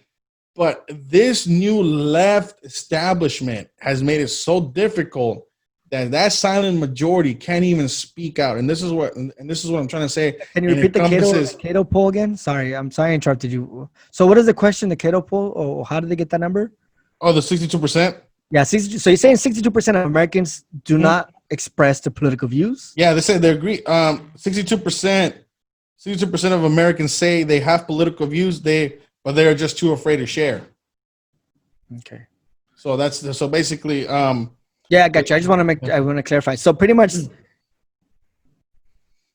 [SPEAKER 1] but this new left establishment has made it so difficult that silent majority can't even speak out. And this is what I'm trying to say.
[SPEAKER 2] Can you repeat the Cato poll again? Sorry, I interrupted you. So what is the question, the Cato poll, or how did they get that number?
[SPEAKER 1] Oh, the 62%?
[SPEAKER 2] Yeah, 62. So you're saying 62% of Americans do not express their political views?
[SPEAKER 1] Yeah, they say they agree. 62% of Americans say they have political views, but they are just too afraid to share.
[SPEAKER 2] Okay.
[SPEAKER 1] So basically,
[SPEAKER 2] yeah, I got you. I want to clarify. So pretty much,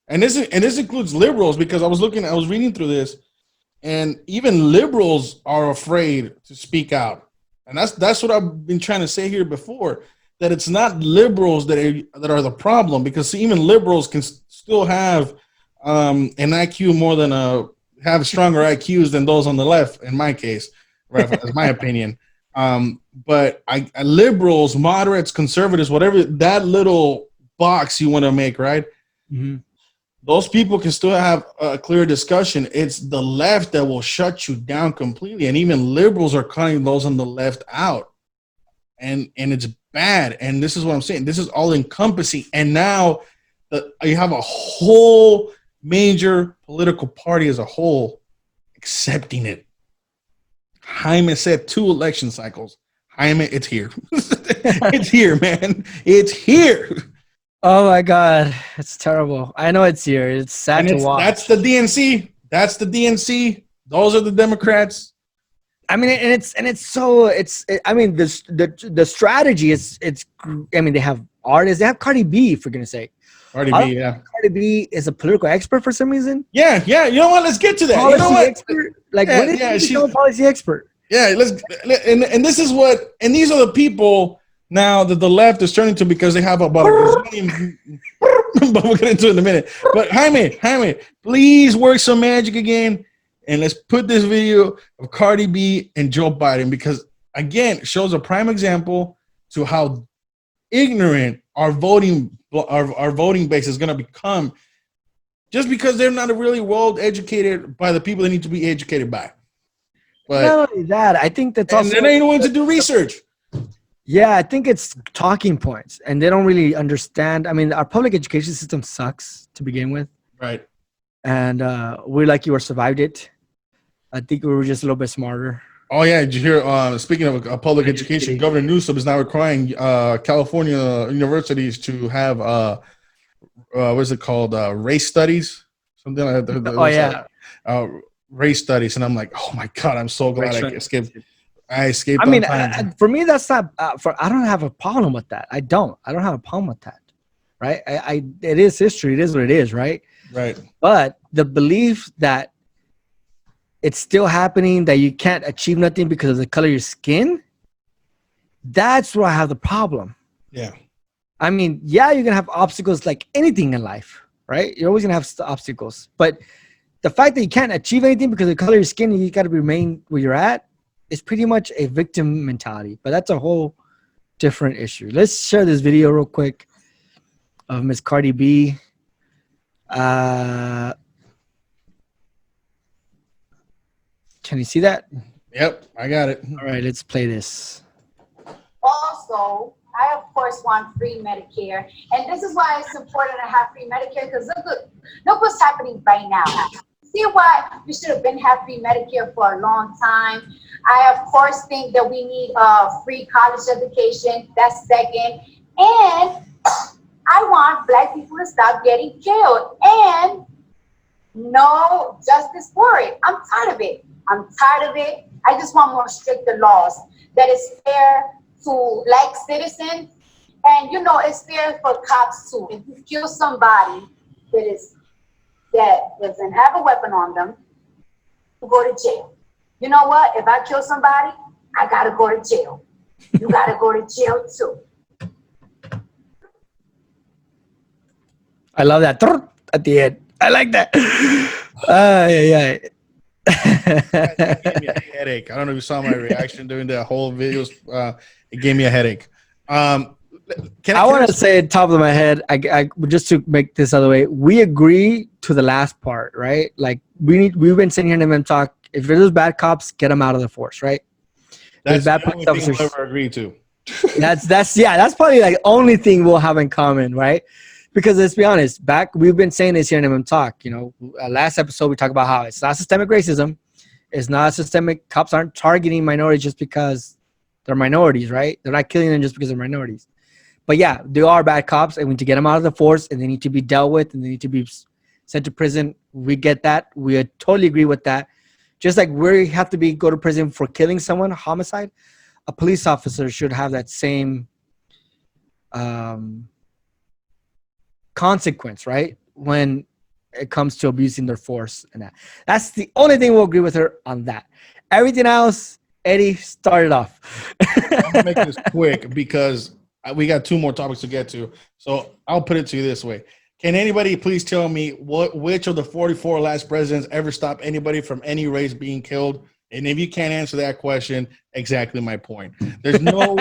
[SPEAKER 1] and this includes liberals, because I was reading through this, and even liberals are afraid to speak out. And that's what I've been trying to say here before, that it's not liberals that are the problem, because even liberals can still have an IQ more than have stronger IQs than those on the left, in my case, right? That's my opinion. But liberals, moderates, conservatives, whatever that little box you want to make, right? Mm-hmm. Those people can still have a clear discussion. It's the left that will shut you down completely. And even liberals are cutting those on the left out. And it's bad. And this is what I'm saying. This is all encompassing. And now you have a whole major political party as a whole accepting it. Jaime said 2 election cycles. Jaime, it's here. It's here, man. It's here.
[SPEAKER 2] Oh my God, it's terrible. I know it's here. It's sad to watch.
[SPEAKER 1] That's the DNC. That's the DNC. Those are the Democrats.
[SPEAKER 2] I mean, the strategy is they have artists. They have Cardi B, for goodness sake.
[SPEAKER 1] Cardi B, yeah.
[SPEAKER 2] Cardi B is a political expert for some reason.
[SPEAKER 1] Yeah. You know what? Let's get to that.
[SPEAKER 2] Policy
[SPEAKER 1] you know what?
[SPEAKER 2] Expert? She's a policy expert.
[SPEAKER 1] Yeah, and this is what, and these are the people now that the left is turning to, because they have about but we'll get into it in a minute. But Jaime, please work some magic again, and let's put this video of Cardi B and Joe Biden, because again, it shows a prime example to how ignorant our voting base is going to become, just because they're not really well educated by the people they need to be educated by. But
[SPEAKER 2] not only that, I think that's also,
[SPEAKER 1] and they ain't willing to do research.
[SPEAKER 2] Yeah, I think it's talking points, and they don't really understand. I mean, our public education system sucks to begin with,
[SPEAKER 1] right?
[SPEAKER 2] And we're lucky we survived it. I think we were just a little bit smarter.
[SPEAKER 1] Oh yeah, did you hear? Speaking of public education, Governor Newsom is now requiring California universities to have what is it called? Race studies, something like that.
[SPEAKER 2] Oh yeah.
[SPEAKER 1] Race studies, and I'm like, oh my God, I'm so glad I escaped. I
[SPEAKER 2] mean, for me, that's not. I don't have a problem with that. I don't have a problem with that, right? It is history. It is what it is, right?
[SPEAKER 1] Right.
[SPEAKER 2] But the belief that it's still happening, that you can't achieve nothing because of the color of your skin, that's where I have the problem.
[SPEAKER 1] Yeah.
[SPEAKER 2] I mean, yeah, you're gonna have obstacles like anything in life, right? You're always gonna have obstacles, but the fact that you can't achieve anything because of the color of your skin and you got to remain where you're at is pretty much a victim mentality. But that's a whole different issue. Let's share this video real quick of Miss Cardi B. Can you see that?
[SPEAKER 1] Yep, I got it.
[SPEAKER 2] All right, let's play this.
[SPEAKER 3] Also, I, of course, want free Medicare. And this is why I supported and have free Medicare, because look what's happening right now. see why we should have been have free Medicare for a long time. I of course think that we need free college education. That's second. And I want Black people to stop getting killed and no justice for it. I'm tired of it. I just want more stricter laws that is fair to Black citizens. And you know, it's fair for cops too. If you kill somebody that doesn't have a weapon on them, you go to jail. You know what? If I kill somebody, I gotta go to jail. You gotta go to jail too.
[SPEAKER 2] I love that at the end. I like that. Yeah.
[SPEAKER 1] That gave me a headache. I don't know if you saw my reaction during the whole videos. It gave me a headache. I
[SPEAKER 2] want to say at top of my head, I just to make this other way, we agree to the last part, right? Like we've been sitting here in MM Talk. If there's bad cops, get them out of the force, right?
[SPEAKER 1] That's the only thing we'll ever agree to.
[SPEAKER 2] That's probably like the only thing we'll have in common, right? Because let's be honest, we've been saying this here in MM Talk. You know, last episode we talked about how it's not systemic racism. It's not systemic. Cops aren't targeting minorities just because they're minorities, right? They're not killing them just because they're minorities. But yeah, they are bad cops, and we need to get them out of the force, and they need to be dealt with, and they need to be sent to prison. We get that. We totally agree with that. Just like we have to go to prison for killing someone, homicide, a police officer should have that same consequence, right? When it comes to abusing their force and that. That's the only thing we'll agree with her on that. Everything else, Eddie started off.
[SPEAKER 1] I'm gonna make this quick because we got two more topics to get to. So I'll put it to you this way. Can anybody please tell me which of the 44 last presidents ever stopped anybody from any race being killed? And if you can't answer that question, exactly my point. There's no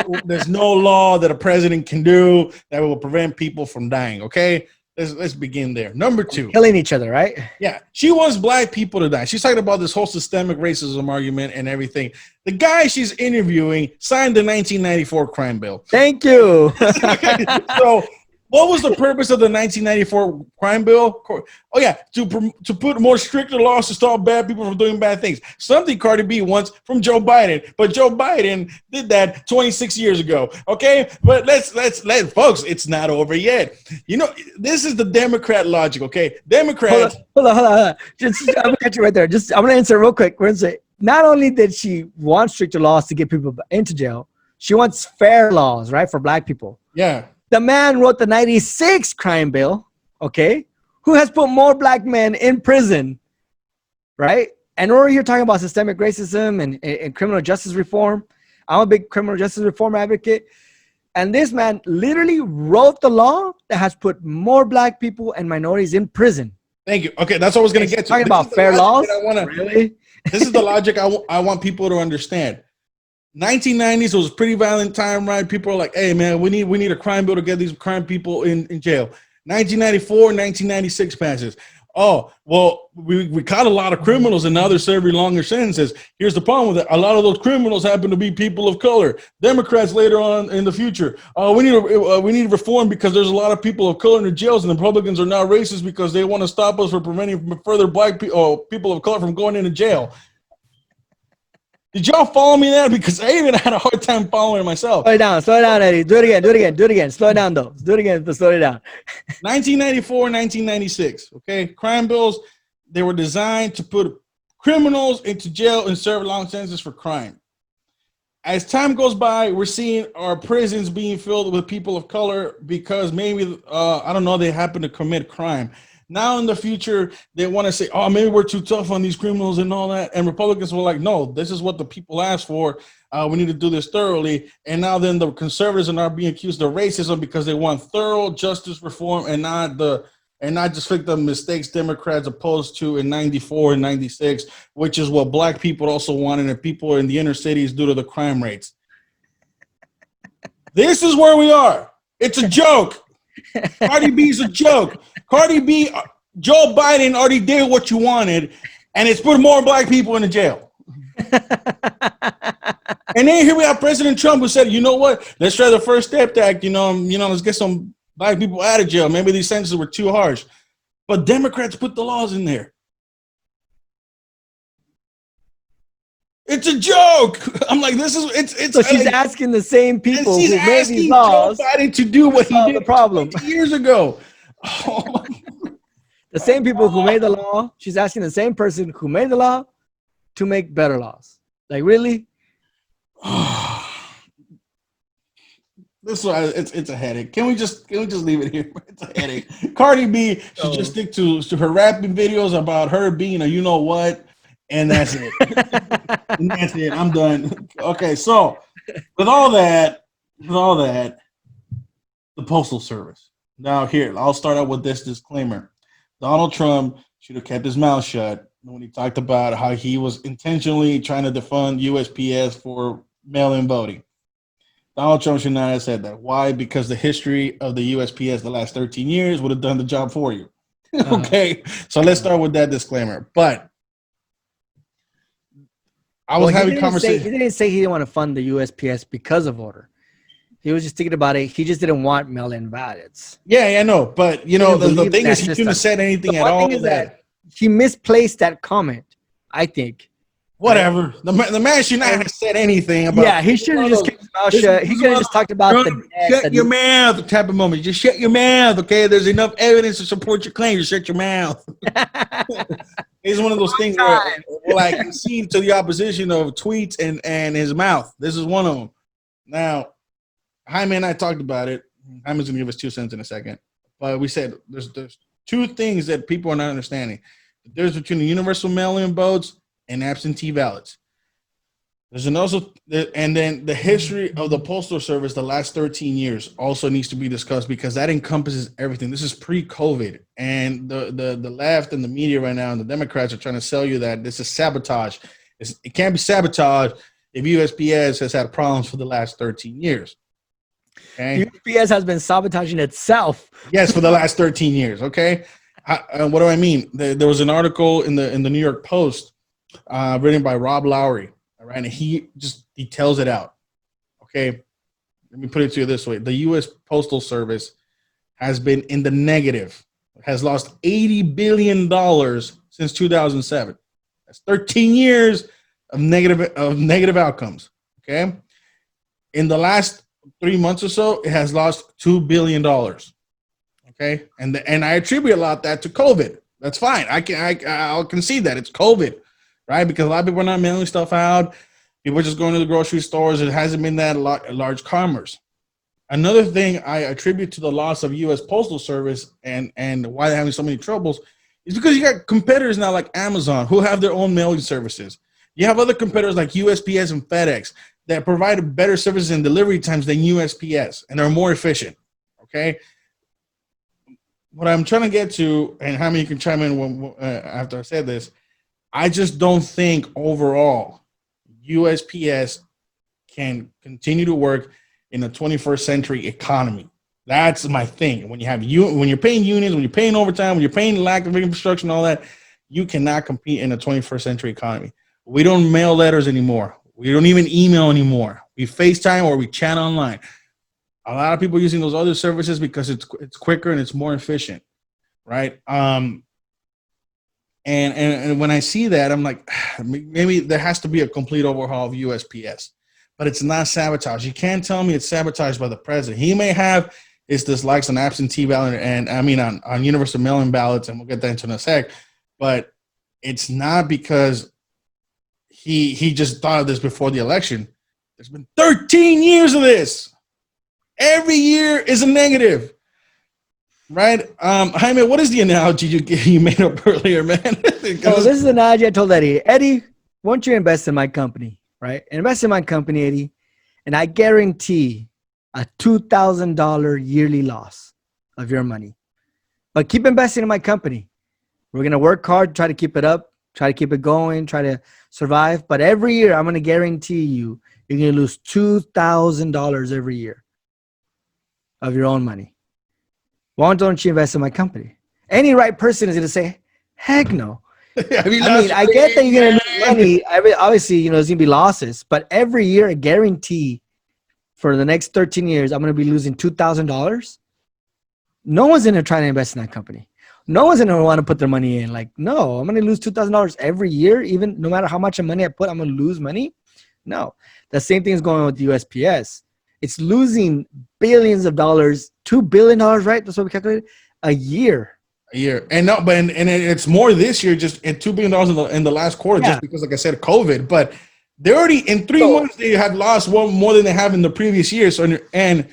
[SPEAKER 1] law that a president can do that will prevent people from dying. Okay, let's begin there. Number two,
[SPEAKER 2] killing each other, right?
[SPEAKER 1] Yeah, she wants Black people to die. She's talking about this whole systemic racism argument and everything. The guy she's interviewing signed the 1994 crime bill.
[SPEAKER 2] Thank you.
[SPEAKER 1] So what was the purpose of the 1994 crime bill? Oh, yeah, to put more stricter laws to stop bad people from doing bad things. Something Cardi B wants from Joe Biden, but Joe Biden did that 26 years ago, okay? But let's folks, it's not over yet. You know, this is the Democrat logic, okay? Democrats.
[SPEAKER 2] Hold on. I'm going to get you right there. I'm going to answer real quick. We're going to say, not only did she want stricter laws to get people into jail, she wants fair laws, right, for Black people.
[SPEAKER 1] Yeah.
[SPEAKER 2] The man wrote the 96 crime bill, okay, who has put more Black men in prison, right? And we're here talking about systemic racism and criminal justice reform. I'm a big criminal justice reform advocate. And this man literally wrote the law that has put more Black people and minorities in prison.
[SPEAKER 1] Thank you. Okay, that's what I was going to get to.
[SPEAKER 2] Talking about fair laws?
[SPEAKER 1] Really? This is the logic I want people to understand. 1990s was a pretty violent time, right? People are like, hey, man, we need a crime bill to get these crime people in jail. 1994, 1996 passes. Oh, well, we caught a lot of criminals and now they're serving longer sentences. Here's the problem with it. A lot of those criminals happen to be people of color. Democrats later on in the future. We need reform because there's a lot of people of color in the jails, and the Republicans are now racist because they want to stop us from preventing further Black people of color from going into jail. Did y'all follow me there? Because I even had a hard time following myself.
[SPEAKER 2] Slow it down, Eddie. Do it again. Slow it down, though. Do it again, but slow it down.
[SPEAKER 1] 1994, 1996, okay? Crime bills, they were designed to put criminals into jail and serve long sentences for crime. As time goes by, we're seeing our prisons being filled with people of color because maybe, I don't know, they happen to commit crime. Now in the future, they want to say, oh, maybe we're too tough on these criminals and all that. And Republicans were like, no, this is what the people asked for. We need to do this thoroughly. And now then the conservatives are now being accused of racism because they want thorough justice reform and not just fix the mistakes Democrats opposed to in 94 and 96, which is what Black people also wanted and people in the inner cities due to the crime rates. This is where we are. It's a joke. Cardi B's a joke. Cardi B, Joe Biden already did what you wanted, and it's put more Black people in the jail. And then here we have President Trump who said, you know what? Let's try the First Step Act. Let's get some Black people out of jail. Maybe these sentences were too harsh. But Democrats put the laws in there. It's a joke. I'm like, this is it's.
[SPEAKER 2] So she's
[SPEAKER 1] like,
[SPEAKER 2] asking the same people
[SPEAKER 1] and she's
[SPEAKER 2] who made
[SPEAKER 1] asking
[SPEAKER 2] these
[SPEAKER 1] Joe
[SPEAKER 2] laws
[SPEAKER 1] Biden to do what he
[SPEAKER 2] solve
[SPEAKER 1] did
[SPEAKER 2] the problem.
[SPEAKER 1] 20 years ago. Oh my
[SPEAKER 2] The same people who made the law, she's asking the same person who made the law to make better laws. Like, really?
[SPEAKER 1] This one, it's a headache. Can we just leave it here? It's a headache. Cardi B should just stick to her rapping videos about her being a you know what, and that's it. And that's it. I'm done. Okay, so with all that, the Postal Service. Now here, I'll start out with this disclaimer. Donald Trump should have kept his mouth shut when he talked about how he was intentionally trying to defund USPS for mail-in voting. Donald Trump should not have said that. Why? Because the history of the USPS the last 13 years would have done the job for you. Okay, so let's start with that disclaimer. But I was having conversations.
[SPEAKER 2] He didn't say he didn't want to fund the USPS because of voter. He was just thinking about it. He just didn't want mail-in ballots.
[SPEAKER 1] Yeah, I know. But, the thing is, he shouldn't have said anything at all.
[SPEAKER 2] Is that he misplaced that comment, I think.
[SPEAKER 1] Whatever. The man should not have said anything about.
[SPEAKER 2] Yeah, he should have just kept his mouth shut. He could have just talked about
[SPEAKER 1] shut your mouth type of moment. Just shut your mouth, okay? There's enough evidence to support your claim. Just shut your mouth. It's one of those things where, like, concede to the opposition of tweets and his mouth. This is one of them. Now, Jaime and I talked about it. Jaime's gonna give us 2 cents in a second, but we said there's 2 things that people are not understanding. The difference between the universal mail-in votes and absentee ballots. And then the history of the Postal Service the last 13 years also needs to be discussed because that encompasses everything. This is pre-COVID, and the left and the media right now and the Democrats are trying to sell you that this is sabotage. It can't be sabotage if USPS has had problems for the last 13 years. Okay?
[SPEAKER 2] USPS has been sabotaging itself.
[SPEAKER 1] Yes, for the last 13 years. Okay, what do I mean? There was an article in the New York Post written by Rob Lowry, all right, and he tells it out. Okay, let me put it to you this way: the U.S. Postal Service has been in the negative, has lost $80 billion since 2007. That's 13 years of negative outcomes. Okay, in the last 3 months or so, it has lost $2 billion. Okay, and I attribute a lot of that to COVID. That's fine. I'll concede that it's COVID. Right, because a lot of people are not mailing stuff out. People are just going to the grocery stores. It hasn't been that large commerce. Another thing I attribute to the loss of U.S. Postal Service and why they're having so many troubles is because you got competitors now like Amazon who have their own mailing services. You have other competitors like USPS and FedEx that provide better services and delivery times than USPS and are more efficient. Okay. What I'm trying to get to, and how many you can chime in after I said this, I just don't think overall USPS can continue to work in a 21st century economy. That's my thing. When you're paying unions, when you're paying overtime, when you're paying lack of infrastructure and all that, you cannot compete in a 21st century economy. We don't mail letters anymore. We don't even email anymore. We FaceTime or we chat online. A lot of people are using those other services because it's quicker and it's more efficient, right? And when I see that, I'm like, maybe there has to be a complete overhaul of USPS, but it's not sabotage. You can't tell me it's sabotaged by the president. He may have his dislikes on absentee ballot and on universal mail-in ballots, and we'll get that into in a sec, but it's not because he just thought of this before the election. There's been 13 years of this. Every year is a negative. Right, Jaime, what is the analogy you made up earlier, man?
[SPEAKER 2] This is an analogy I told Eddie. Eddie, won't you invest in my company, right? Invest in my company, Eddie, and I guarantee a $2,000 yearly loss of your money. But keep investing in my company. We're gonna work hard, try to keep it up, try to keep it going, try to survive. But every year, I'm gonna guarantee you're gonna lose $2,000 every year of your own money. Why don't you invest in my company? Any right person is going to say, heck no. I get that you're going to lose money. Obviously, there's going to be losses. But every year, I guarantee for the next 13 years, I'm going to be losing $2,000. No one's going to try to invest in that company. No one's gonna want to put their money in. Like, no, I'm gonna lose $2,000 every year, even no matter how much money I put, I'm gonna lose money. No, the same thing is going on with the USPS. It's losing billions of dollars, $2 billion, right? That's what we calculated a year.
[SPEAKER 1] A year, and no, but and it's more this year, just at $2 billion in the last quarter,
[SPEAKER 2] Yeah.
[SPEAKER 1] just because, like I said, COVID. But they already in 3 months they had lost more than they have in the previous year. So and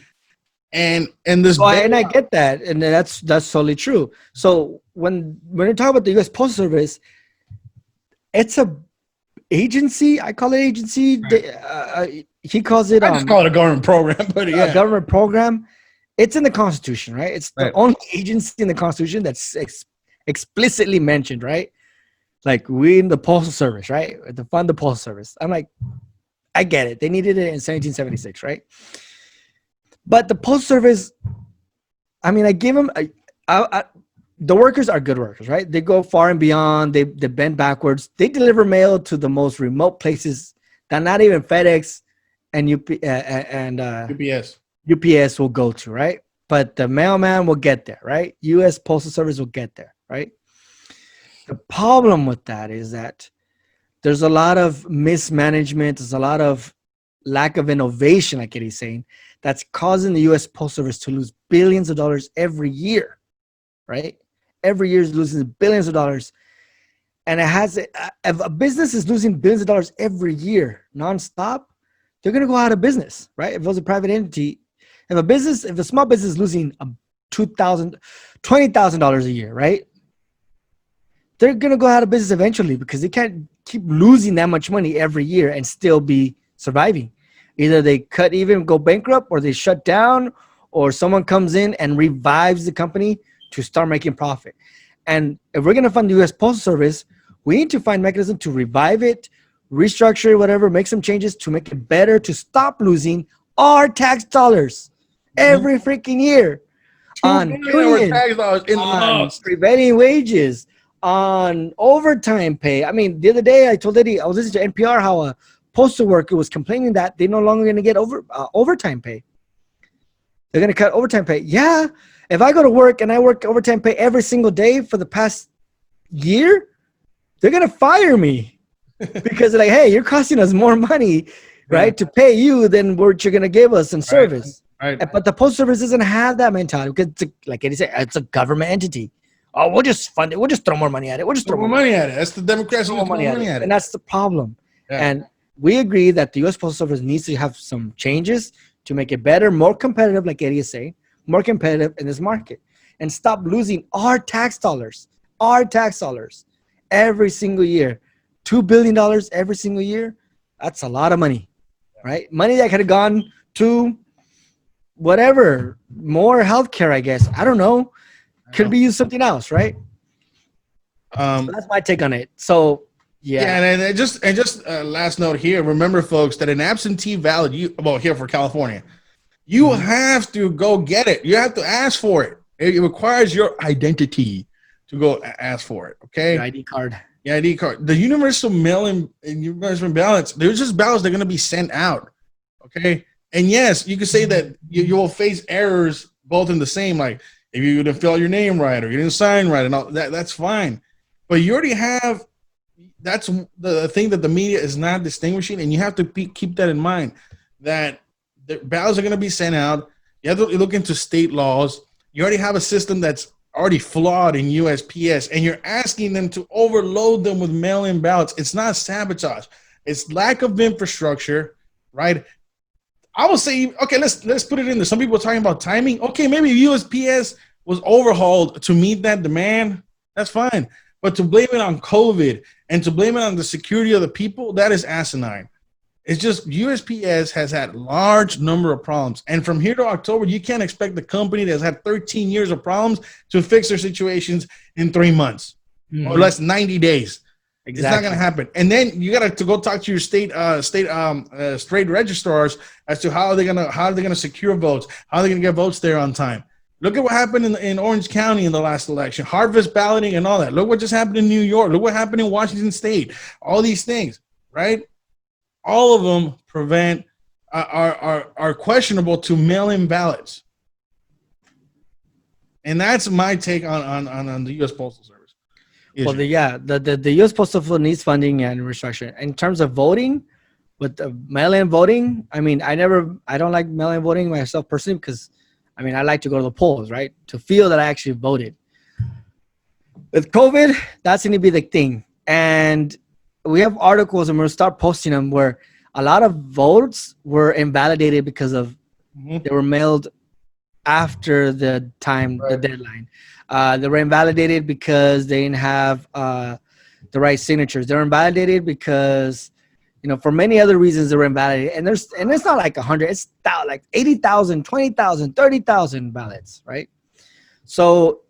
[SPEAKER 1] this.
[SPEAKER 2] Oh, and I get that, and that's totally true. So when you talk about the U.S. Postal Service, it's a agency. I call it agency. He calls it.
[SPEAKER 1] I just call it a government program, but yeah,
[SPEAKER 2] a government program. It's in the Constitution, right? It's the only agency in the Constitution that's explicitly mentioned, right? Like, we in the Postal Service, right? To fund the Postal Service. I'm like, I get it. They needed it in 1776, right? But the Postal Service, I mean, I give them, the workers are good workers, right? They go far and beyond. They bend backwards. They deliver mail to the most remote places that not even FedEx and UPS will go to, right? But the mailman will get there, right? U.S. Postal Service will get there, right? The problem with that is that there's a lot of mismanagement. There's a lot of lack of innovation, like Eddie's saying, that's causing the U.S. Postal Service to lose billions of dollars every year, right? Every year is losing billions of dollars. And if a business is losing billions of dollars every year, nonstop, they're going to go out of business, right? If it was a private entity, if a small business is losing $20,000 a year, right? They're going to go out of business eventually because they can't keep losing that much money every year and still be surviving. Either they go bankrupt, or they shut down, or someone comes in and revives the company to start making profit. And if we're going to fund the U.S. Postal Service, we need to find mechanism to revive it, restructure, whatever, make some changes to make it better, to stop losing our tax dollars every freaking year on unions, on prevailing wages, on overtime pay. I mean, the other day I told Eddie, I was listening to NPR, how a postal worker was complaining that they're no longer going to get overtime pay. They're going to cut overtime pay. Yeah, if I go to work and I work overtime pay every single day for the past year, they're going to fire me because they're like, hey, you're costing us more money, right, to pay you than what you're going to give us in service. Right. But the Postal Service doesn't have that mentality because, like Eddie said, it's a government entity. Oh, we'll just fund it. We'll just throw more money at it. We'll just throw more money at it.
[SPEAKER 1] That's the Democrats. Throw more money at it.
[SPEAKER 2] And that's the problem. Yeah. And we agree that the U.S. Postal Service needs to have some changes to make it better, more competitive, like Eddie is saying, more competitive in this market, and stop losing our tax dollars every single year. $2 billion every single year. That's a lot of money, right? Money that could have gone to whatever, more healthcare, I guess. I don't know. Could be used something else, right? So that's my take on it. So yeah,
[SPEAKER 1] and just last note here. Remember, folks, that an absentee ballot, here for California, you have to go get it. You have to ask for it. It requires your identity to go ask for it. Okay,
[SPEAKER 2] your ID card.
[SPEAKER 1] Your ID card. The universal mail-in and universal ballots. There's just ballots that are going to be sent out. Okay, and yes, you can say that you will face errors both in the same, like if you didn't fill out your name right or you didn't sign right and all that. That's fine, but you already have. That's the thing that the media is not distinguishing, and you have to keep that in mind, that the ballots are going to be sent out. You have to look into state laws. You already have a system that's already flawed in USPS, and you're asking them to overload them with mail-in ballots. It's not sabotage. It's lack of infrastructure, right? I will say, okay, let's put it in there. Some people are talking about timing. Okay, maybe USPS was overhauled to meet that demand. That's fine. But to blame it on COVID and to blame it on the security of the people, that is asinine. It's just USPS has had large number of problems. And from here to October, you can't expect the company that's had 13 years of problems to fix their situations in 3 months or less 90 days. Exactly. It's not going to happen. And then you got to go talk to your state registrars as to how they're going to secure votes, how they're going to get votes there on time. Look at what happened in Orange County in the last election, harvest balloting and all that. Look what just happened in New York. Look what happened in Washington State. All these things, right? All of them are questionable to mail-in ballots. And that's my take on the U.S. Postal Service.
[SPEAKER 2] Well, the U.S. Postal Service needs funding and restructuring. In terms of voting, with the mail-in voting, I mean, I don't like mail-in voting myself personally because, I mean, I like to go to the polls, right, to feel that I actually voted. With COVID, that's going to be the thing. And we have articles, and we'll start posting them, where a lot of votes were invalidated because of they were mailed after the time, the deadline. They were invalidated because they didn't have the right signatures. They were invalidated because, you know, for many other reasons they were invalidated. And it's not like 100, it's like 80,000, 20,000, 30,000 ballots, right? So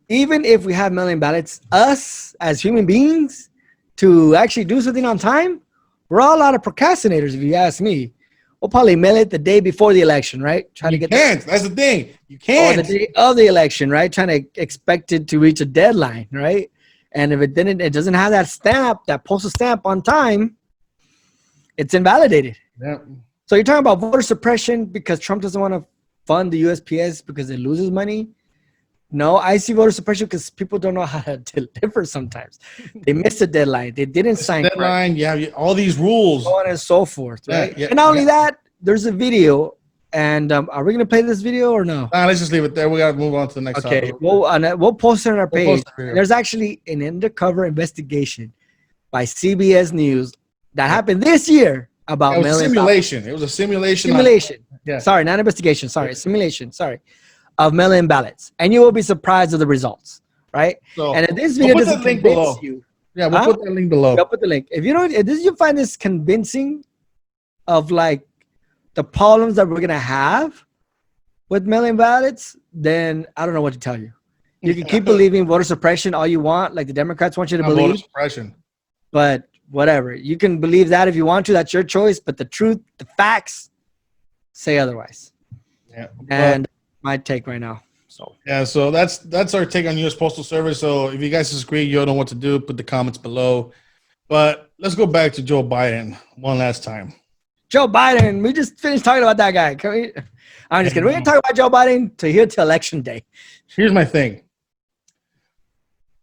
[SPEAKER 2] even if we have mail-in ballots, us as human beings to actually do something on time, we're all a lot of procrastinators, if you ask me. We'll probably mail it the day before the election, right? Try to get
[SPEAKER 1] That's the thing. You can't.
[SPEAKER 2] Or the day of the election, right? Trying to expect it to reach a deadline, right? And if it doesn't have that stamp, that postal stamp on time, it's invalidated.
[SPEAKER 1] Yeah.
[SPEAKER 2] So you're talking about voter suppression because Trump doesn't want to fund the USPS because it loses money? No, I see voter suppression because people don't know how to deliver sometimes. They missed the deadline. They didn't sign
[SPEAKER 1] deadline. Yeah, all these rules.
[SPEAKER 2] So on and so forth, right?
[SPEAKER 1] Yeah,
[SPEAKER 2] and not only that, there's a video. And are we going to play this video or no?
[SPEAKER 1] Nah, let's just leave it there. We got to move on to the next
[SPEAKER 2] topic.
[SPEAKER 1] Okay,
[SPEAKER 2] we'll post it on our page.
[SPEAKER 1] It
[SPEAKER 2] There's actually an undercover investigation by CBS News that happened this year about
[SPEAKER 1] it was a simulation. It was a simulation.
[SPEAKER 2] Yeah. Sorry, not investigation. Sorry, simulation. Sorry. Of mail-in ballots, and you will be surprised of the results, right? So, and if this video doesn't convince you,
[SPEAKER 1] we'll put that link below.
[SPEAKER 2] We'll put the link. If you find this convincing of like the problems that we're gonna have with mail-in ballots, then I don't know what to tell you. You can keep believing voter suppression all you want, like the Democrats want you to believe.
[SPEAKER 1] Voter suppression.
[SPEAKER 2] But whatever, you can believe that if you want to. That's your choice. But the truth, the facts, say otherwise.
[SPEAKER 1] Yeah,
[SPEAKER 2] and my take right now. So
[SPEAKER 1] that's our take on U.S. Postal Service. So if you guys disagree, you don't know what to do, put the comments below. But let's go back to Joe Biden one last time.
[SPEAKER 2] Joe Biden, we just finished talking about that guy. I'm just kidding. We're gonna talk about Joe Biden to election day.
[SPEAKER 1] Here's my thing.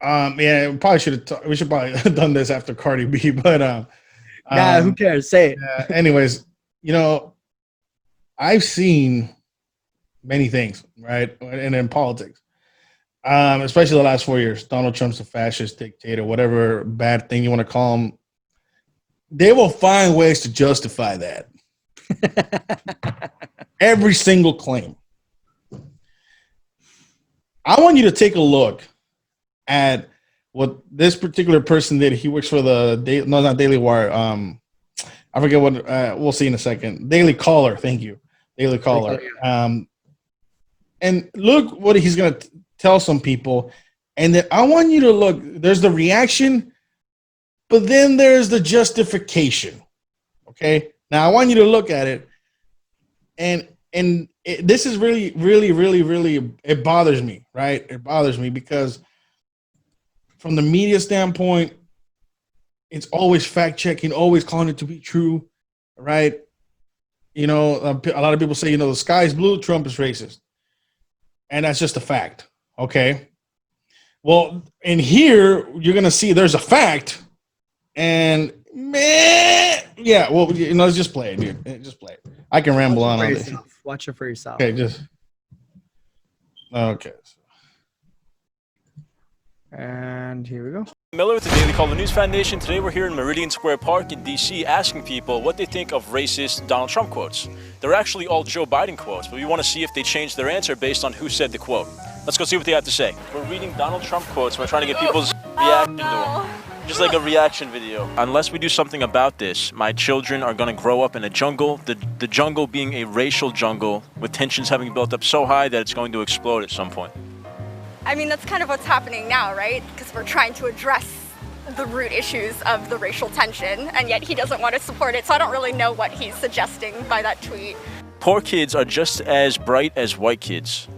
[SPEAKER 1] We probably should have done this after Cardi B, but
[SPEAKER 2] who cares? Say it.
[SPEAKER 1] Anyways, I've seen many things, right? And in politics, especially the last 4 years, Donald Trump's a fascist dictator, whatever bad thing you want to call him. They will find ways to justify that. Every single claim. I want you to take a look at what this particular person did. He works for not Daily Wire. I forget what. We'll see in a second. Daily Caller. Thank you, Daily Caller. And look what he's going to tell some people. And then I want you to look. There's the reaction, but then there's the justification. Okay. Now I want you to look at it, and this is really, really, really, really. It bothers me, right? It bothers me because from the media standpoint, it's always fact checking, always calling it to be true, right? A lot of people say, the sky is blue, Trump is racist. And that's just a fact, okay? Well, in here, you're going to see there's a fact, and let's just play it, dude. Just play it. I can ramble on all this.
[SPEAKER 2] Watch it for yourself.
[SPEAKER 1] Okay.
[SPEAKER 2] And here we go.
[SPEAKER 4] Miller with the Daily Caller News Foundation. Today we're here in Meridian Square Park in DC asking people what they think of racist Donald Trump quotes. They're actually all Joe Biden quotes, but we want to see if they changed their answer based on who said the quote. Let's go see what they have to say. We're reading Donald Trump quotes. We're trying to get people's reaction to them. Just like a reaction video. Unless we do something about this, my children are going to grow up in a jungle, the jungle being a racial jungle with tensions having built up so high that it's going to explode at some point.
[SPEAKER 5] I mean, that's kind of what's happening now, right? Because we're trying to address the root issues of the racial tension, and yet he doesn't want to support it, so I don't really know what he's suggesting by that tweet.
[SPEAKER 4] Poor kids are just as bright as white kids.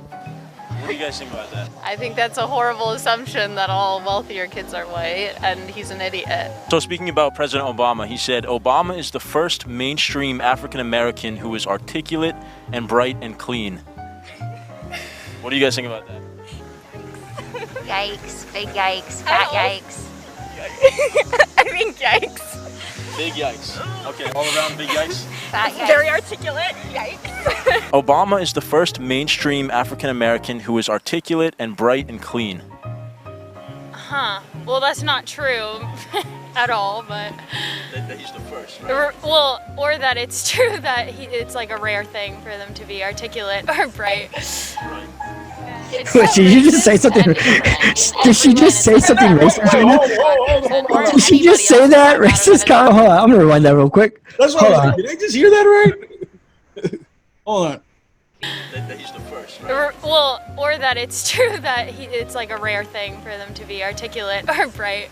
[SPEAKER 4] What do you guys think about that?
[SPEAKER 6] I think that's a horrible assumption that all wealthier kids are white, and he's an idiot.
[SPEAKER 4] So speaking about President Obama, he said, Obama is the first mainstream African American who is articulate and bright and clean. What do you guys think about that?
[SPEAKER 7] Yikes, big yikes, fat yikes.
[SPEAKER 5] I think yikes.
[SPEAKER 4] Big yikes. Okay, all around big yikes.
[SPEAKER 7] Fat yikes.
[SPEAKER 5] Very articulate. Yikes.
[SPEAKER 4] Obama is the first mainstream African American who is articulate and bright and clean.
[SPEAKER 6] Huh. Well, that's not true at all, but.
[SPEAKER 4] That he's the first, right?
[SPEAKER 6] Well, or that it's true that it's like a rare thing for them to be articulate or bright. It's
[SPEAKER 2] Wait,
[SPEAKER 6] so
[SPEAKER 2] did you just say
[SPEAKER 6] racist
[SPEAKER 2] something?
[SPEAKER 6] and ignorant.
[SPEAKER 2] Did she just say something racist right now?
[SPEAKER 6] Or
[SPEAKER 2] Did she just say
[SPEAKER 6] anybody
[SPEAKER 2] that?
[SPEAKER 6] else
[SPEAKER 2] Racist
[SPEAKER 6] for that
[SPEAKER 2] comment? Hold on, I'm gonna rewind that real quick.
[SPEAKER 1] That's what
[SPEAKER 2] Hold
[SPEAKER 1] I was
[SPEAKER 2] on.
[SPEAKER 1] like, did I just hear that right? Hold on.
[SPEAKER 4] That he's the first, right?
[SPEAKER 6] Well, or that it's true that it's like a rare thing for them to be articulate or bright.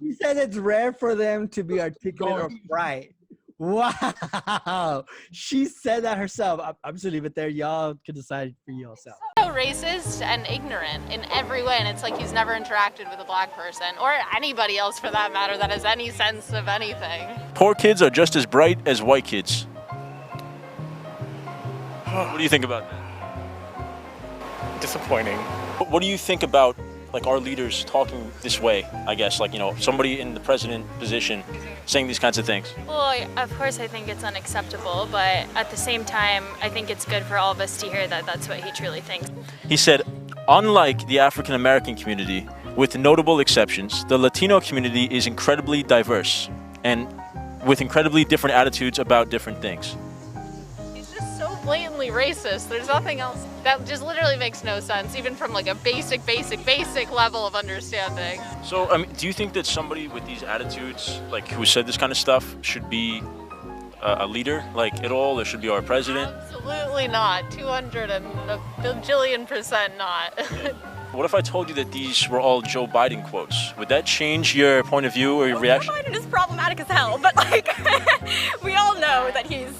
[SPEAKER 2] He said it's rare for them to be articulate or bright. Wow. She said that herself. I'm just gonna leave it there. Y'all can decide for yourself.
[SPEAKER 6] So racist and ignorant in every way, and it's like he's never interacted with a black person or anybody else for that matter that has any sense of anything.
[SPEAKER 4] Poor kids are just as bright as white kids. What do you think about that?
[SPEAKER 8] Disappointing.
[SPEAKER 4] What do you think about like our leaders talking this way? I guess like somebody in the president position saying these kinds of things.
[SPEAKER 6] Well, of course I think it's unacceptable, but at the same time, I think it's good for all of us to hear that that's what he truly thinks.
[SPEAKER 4] He said, unlike the African American community, with notable exceptions, the Latino community is incredibly diverse and with incredibly different attitudes about different things.
[SPEAKER 6] He's just so blatantly racist. There's nothing else. That just literally makes no sense, even from like a basic level of understanding.
[SPEAKER 4] So, I mean, do you think that somebody with these attitudes, like who said this kind of stuff, should be a leader, like at all, or should be our president?
[SPEAKER 6] Absolutely not. 200 and a bajillion% not.
[SPEAKER 4] What if I told you that these were all Joe Biden quotes? Would that change your point of view or your reaction?
[SPEAKER 5] Joe Biden is problematic as hell, but like, we all know that he's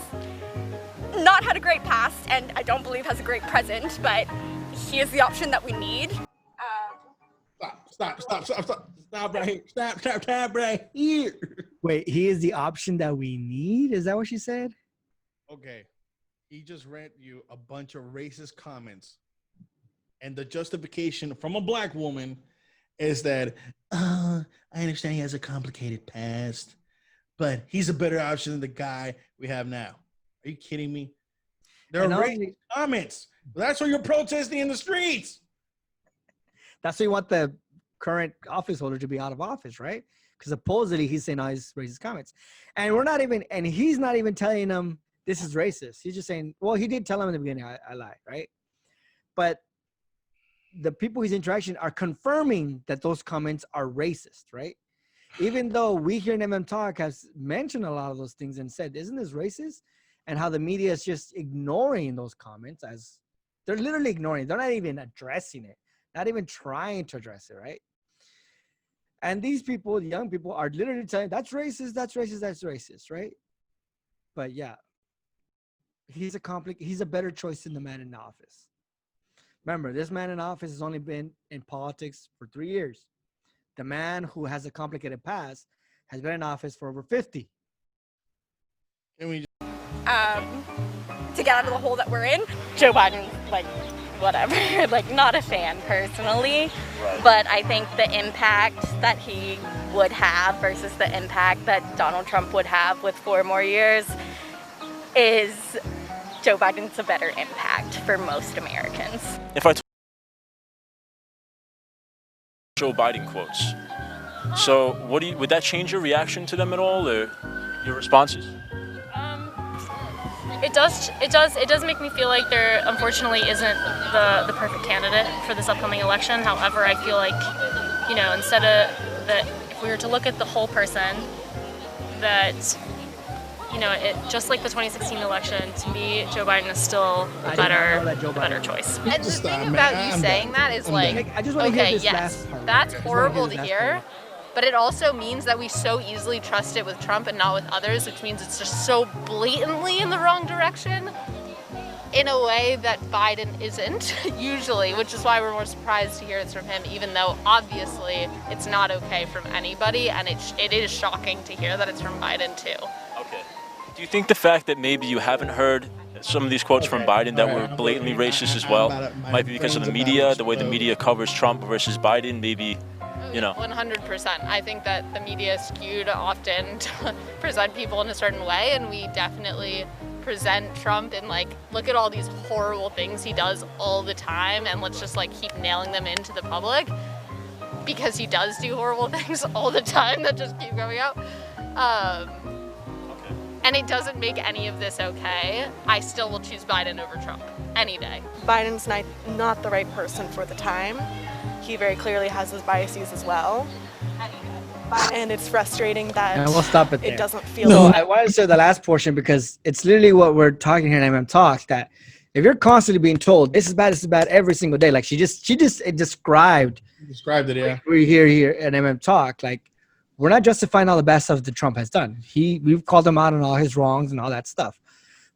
[SPEAKER 5] not had a great past, and I don't believe has a great present, but he is the option that we need.
[SPEAKER 1] Stop right here. Stop right here.
[SPEAKER 2] Wait, he is the option that we need? Is that what she said?
[SPEAKER 1] Okay. He just read you a bunch of racist comments. And the justification from a black woman is that, I understand he has a complicated past, but he's a better option than the guy we have now. Are you kidding me? There are racist comments. That's why you're protesting in the streets.
[SPEAKER 2] That's why you want the current office holder to be out of office, right? Because supposedly he's saying all these racist comments. And he's not even telling them this is racist. He's just saying, well, he did tell them in the beginning, I lied, right? But the people he's interacting are confirming that those comments are racist, right? Even though we here in MM Talk has mentioned a lot of those things and said, isn't this racist? And how the media is just ignoring those comments as they're literally ignoring it. They're not even addressing it, not even trying to address it, right? And these people, the young people, are literally saying, that's racist, that's racist, that's racist, right? But yeah, he's a better choice than the man in office. Remember, this man in office has only been in politics for 3 years. The man who has a complicated past has been in office for over 50.
[SPEAKER 1] Can we
[SPEAKER 5] To get out of the hole that we're in.
[SPEAKER 9] Joe Biden, like, whatever. Like, not a fan personally, but I think the impact that he would have versus the impact that Donald Trump would have with 4 more years is Joe Biden's a better impact for most Americans.
[SPEAKER 4] If I told Joe Biden quotes, so would that change your reaction to them at all, or your responses?
[SPEAKER 6] It does make me feel like there unfortunately isn't the perfect candidate for this upcoming election. However, I feel like, instead of that, if we were to look at the whole person, that, it just like the 2016 election, to me, Joe Biden is still a better choice.
[SPEAKER 7] And the thing about you saying that is like,
[SPEAKER 2] I just want to hear
[SPEAKER 7] okay,
[SPEAKER 2] this
[SPEAKER 7] yes,
[SPEAKER 2] last part.
[SPEAKER 7] that's
[SPEAKER 2] I just wanna
[SPEAKER 7] horrible
[SPEAKER 2] this
[SPEAKER 7] to
[SPEAKER 2] last
[SPEAKER 7] hear,
[SPEAKER 2] part.
[SPEAKER 7] but it also means that we so easily trust it with Trump and not with others, which means it's just so blatantly in the wrong direction in a way that Biden isn't usually, which is why we're more surprised to hear it's from him, even though obviously it's not okay from anybody, and it is shocking to hear that it's from Biden too.
[SPEAKER 4] Okay. Do you think the fact that maybe you haven't heard some of these quotes from Biden that were blatantly racist as well might be because of the media, the way the media covers Trump versus Biden, maybe, you know?
[SPEAKER 7] 100%. I think that the media is skewed often to present people in a certain way, and we definitely present Trump and like, look at all these horrible things he does all the time, and let's just like keep nailing them into the public because he does do horrible things all the time that just keep going out. And it doesn't make any of this okay. I still will choose Biden over Trump any day.
[SPEAKER 8] Biden's not the right person for the time. He very clearly has his biases as well. And it's frustrating that
[SPEAKER 2] And we'll stop it there.
[SPEAKER 8] it doesn't feel
[SPEAKER 2] So
[SPEAKER 8] like
[SPEAKER 2] I wanted to say the last portion because it's literally what we're talking here in MM Talk, that if you're constantly being told this is bad every single day, like she just described
[SPEAKER 1] Described it, yeah.
[SPEAKER 2] we hear here at MM Talk, like we're not justifying all the bad stuff that Trump has done. We've called him out on all his wrongs and all that stuff.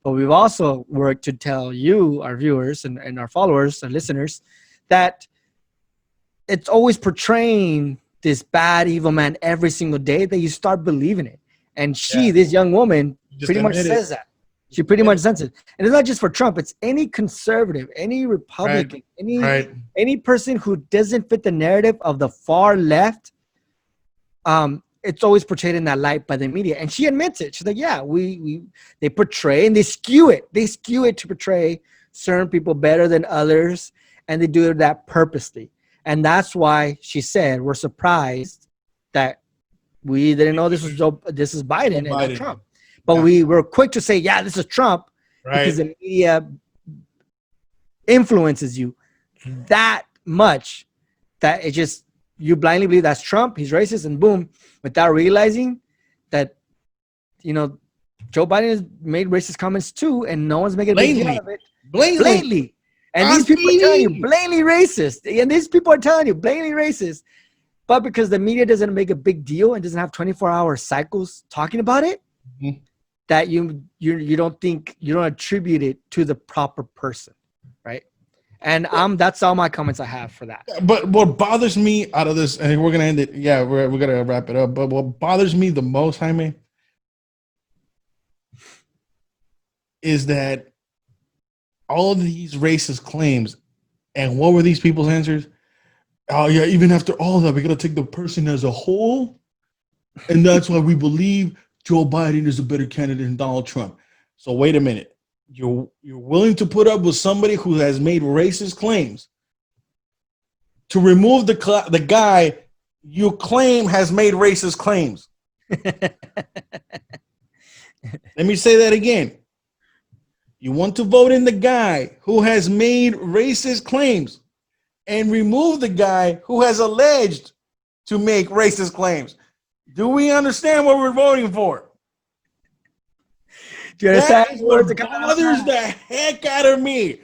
[SPEAKER 2] But we've also worked to tell you, our viewers and our followers and listeners, that it's always portraying this bad, evil man every single day that you start believing it. And this young woman, pretty much says that. She pretty much says it. And it's not just for Trump. It's any conservative, any Republican, any person who doesn't fit the narrative of the far left. It's always portrayed in that light by the media. And she admits it. She's like, yeah, they portray and they skew it. They skew it to portray certain people better than others. And they do that purposely. And that's why she said, we're surprised that we didn't know this is Biden and not Trump. But we were quick to say, yeah, this is Trump, because the media influences you that much that it just, you blindly believe that's Trump, he's racist, and boom, without realizing that, you know, Joe Biden has made racist comments too, and no one's making a big deal out of it. Blatantly. And these people are telling you, blatantly racist. And these people are telling you, blatantly racist. But because the media doesn't make a big deal and doesn't have 24-hour cycles talking about it, that you don't attribute it to the proper person, right? And that's all my comments I have for that.
[SPEAKER 1] But what bothers me out of this, and we're gonna end it. Yeah, we're gonna wrap it up. But what bothers me the most, Jaime, is that all of these racist claims, and what were these people's answers? Oh yeah, even after all that, we gotta take the person as a whole, and that's why we believe Joe Biden is a better candidate than Donald Trump. So wait a minute. You're willing to put up with somebody who has made racist claims to remove the guy you claim has made racist claims. Let me say that again. You want to vote in the guy who has made racist claims and remove the guy who has alleged to make racist claims. Do we understand what we're voting for?
[SPEAKER 2] Do you understand?
[SPEAKER 1] That is what bothers the heck out of me.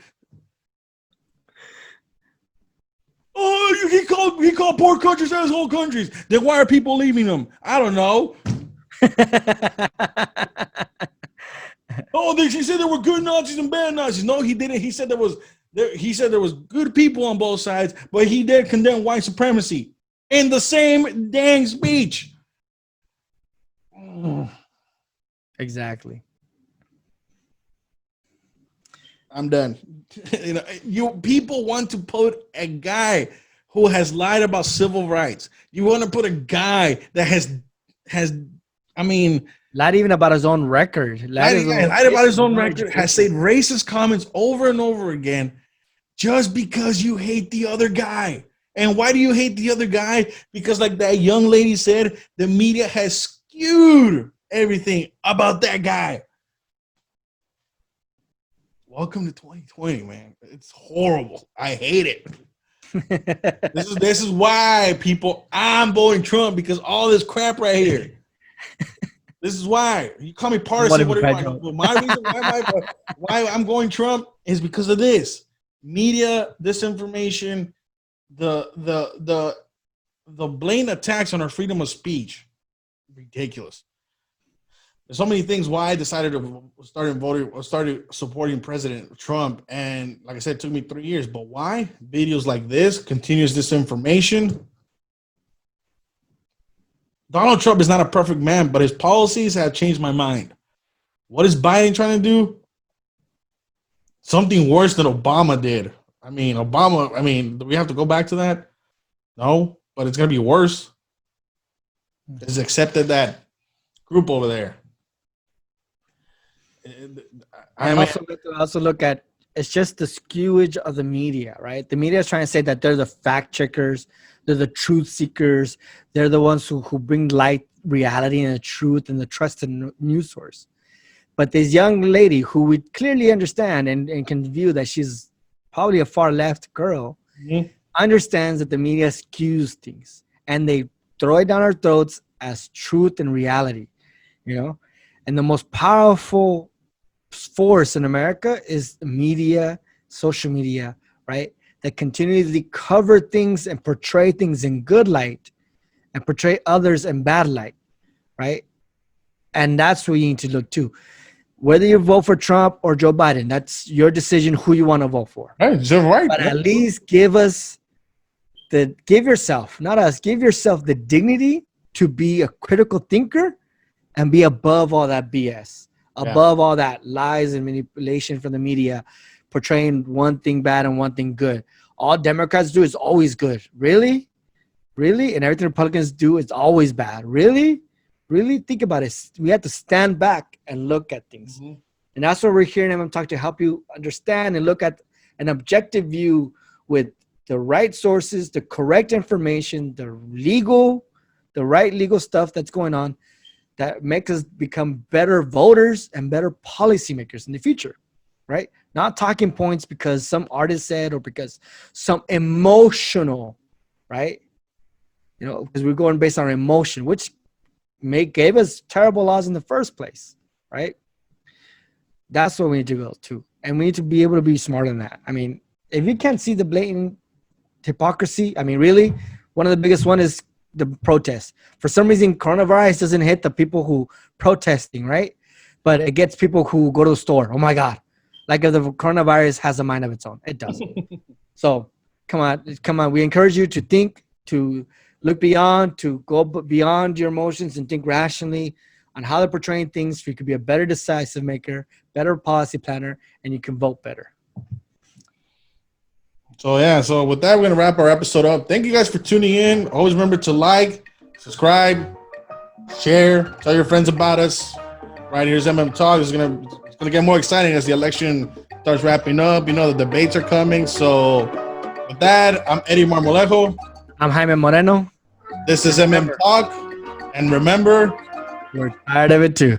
[SPEAKER 1] Oh, he called poor countries asshole countries. Then why are people leaving them? I don't know. She said there were good Nazis and bad Nazis. No, he didn't. He said there was good people on both sides, but he did condemn white supremacy in the same dang speech.
[SPEAKER 2] Exactly.
[SPEAKER 1] I'm done. People want to put a guy who has lied about civil rights. You want to put a guy that has
[SPEAKER 2] lied even about his own record.
[SPEAKER 1] Lied about his own record, has said racist comments over and over again just because you hate the other guy. And why do you hate the other guy? Because like that young lady said, the media has skewed everything about that guy. Welcome to 2020, man. It's horrible. I hate it. This is why I'm voting Trump, because all this crap right here. This is why. You call me partisan. My reason why I'm going Trump is because of this. Media, disinformation, the blatant attacks on our freedom of speech. Ridiculous. There's so many things why I decided to started supporting President Trump. And like I said, it took me 3 years. But why? Videos like this, continuous disinformation. Donald Trump is not a perfect man, but his policies have changed my mind. What is Biden trying to do? Something worse than Obama did. I mean, do we have to go back to that? No, but it's going to be worse. It's accepted that group over there.
[SPEAKER 2] I also look at, it's just the skewage of the media, right? The media is trying to say that they're the fact checkers, they're the truth seekers, they're the ones who bring light, reality, and the truth and the trusted news source. But this young lady who we clearly understand and can view that she's probably a far left girl, understands that the media skews things and they throw it down our throats as truth and reality, you know? And the most powerful force in America is media, social media, right? That continually cover things and portray things in good light and portray others in bad light, right? And that's what you need to look to. Whether you vote for Trump or Joe Biden, that's your decision who you want to vote for.
[SPEAKER 1] Right, right.
[SPEAKER 2] But at least give yourself, not us, give yourself the dignity to be a critical thinker and be above all that BS, above all that lies and manipulation from the media, portraying one thing bad and one thing good. All Democrats do is always good. Really? Really? And everything Republicans do is always bad. Really? Really think about it. We have to stand back and look at things. And that's what we're here in MM Talk, to help you understand and look at an objective view with the right sources, the correct information, the right legal stuff that's going on that makes us become better voters and better policymakers in the future, right? Not talking points because some artist said or because some emotional, right? You know, because we're going based on emotion, which gave us terrible laws in the first place, right? That's what we need to go to. And we need to be able to be smarter than that. I mean, if you can't see the blatant hypocrisy, I mean, really, one of the biggest one is the protest. For some reason, coronavirus doesn't hit the people who protesting, right? But it gets people who go to the store. Oh my God. Like if the coronavirus has a mind of its own. It doesn't. So come on. We encourage you to think, to look beyond, to go beyond your emotions and think rationally on how they're portraying things so you could be a better decisive maker, better policy planner, and you can vote better.
[SPEAKER 1] So with that, we're going to wrap our episode up. Thank you guys for tuning in. Always remember to like, subscribe, share, tell your friends about us. Right here's MM Talk. It's gonna get more exciting as the election starts wrapping up. You know, the debates are coming. So with that, I'm Eddie Marmolejo.
[SPEAKER 2] I'm Jaime Moreno.
[SPEAKER 1] This is MM Talk. And remember,
[SPEAKER 2] we're tired of it too.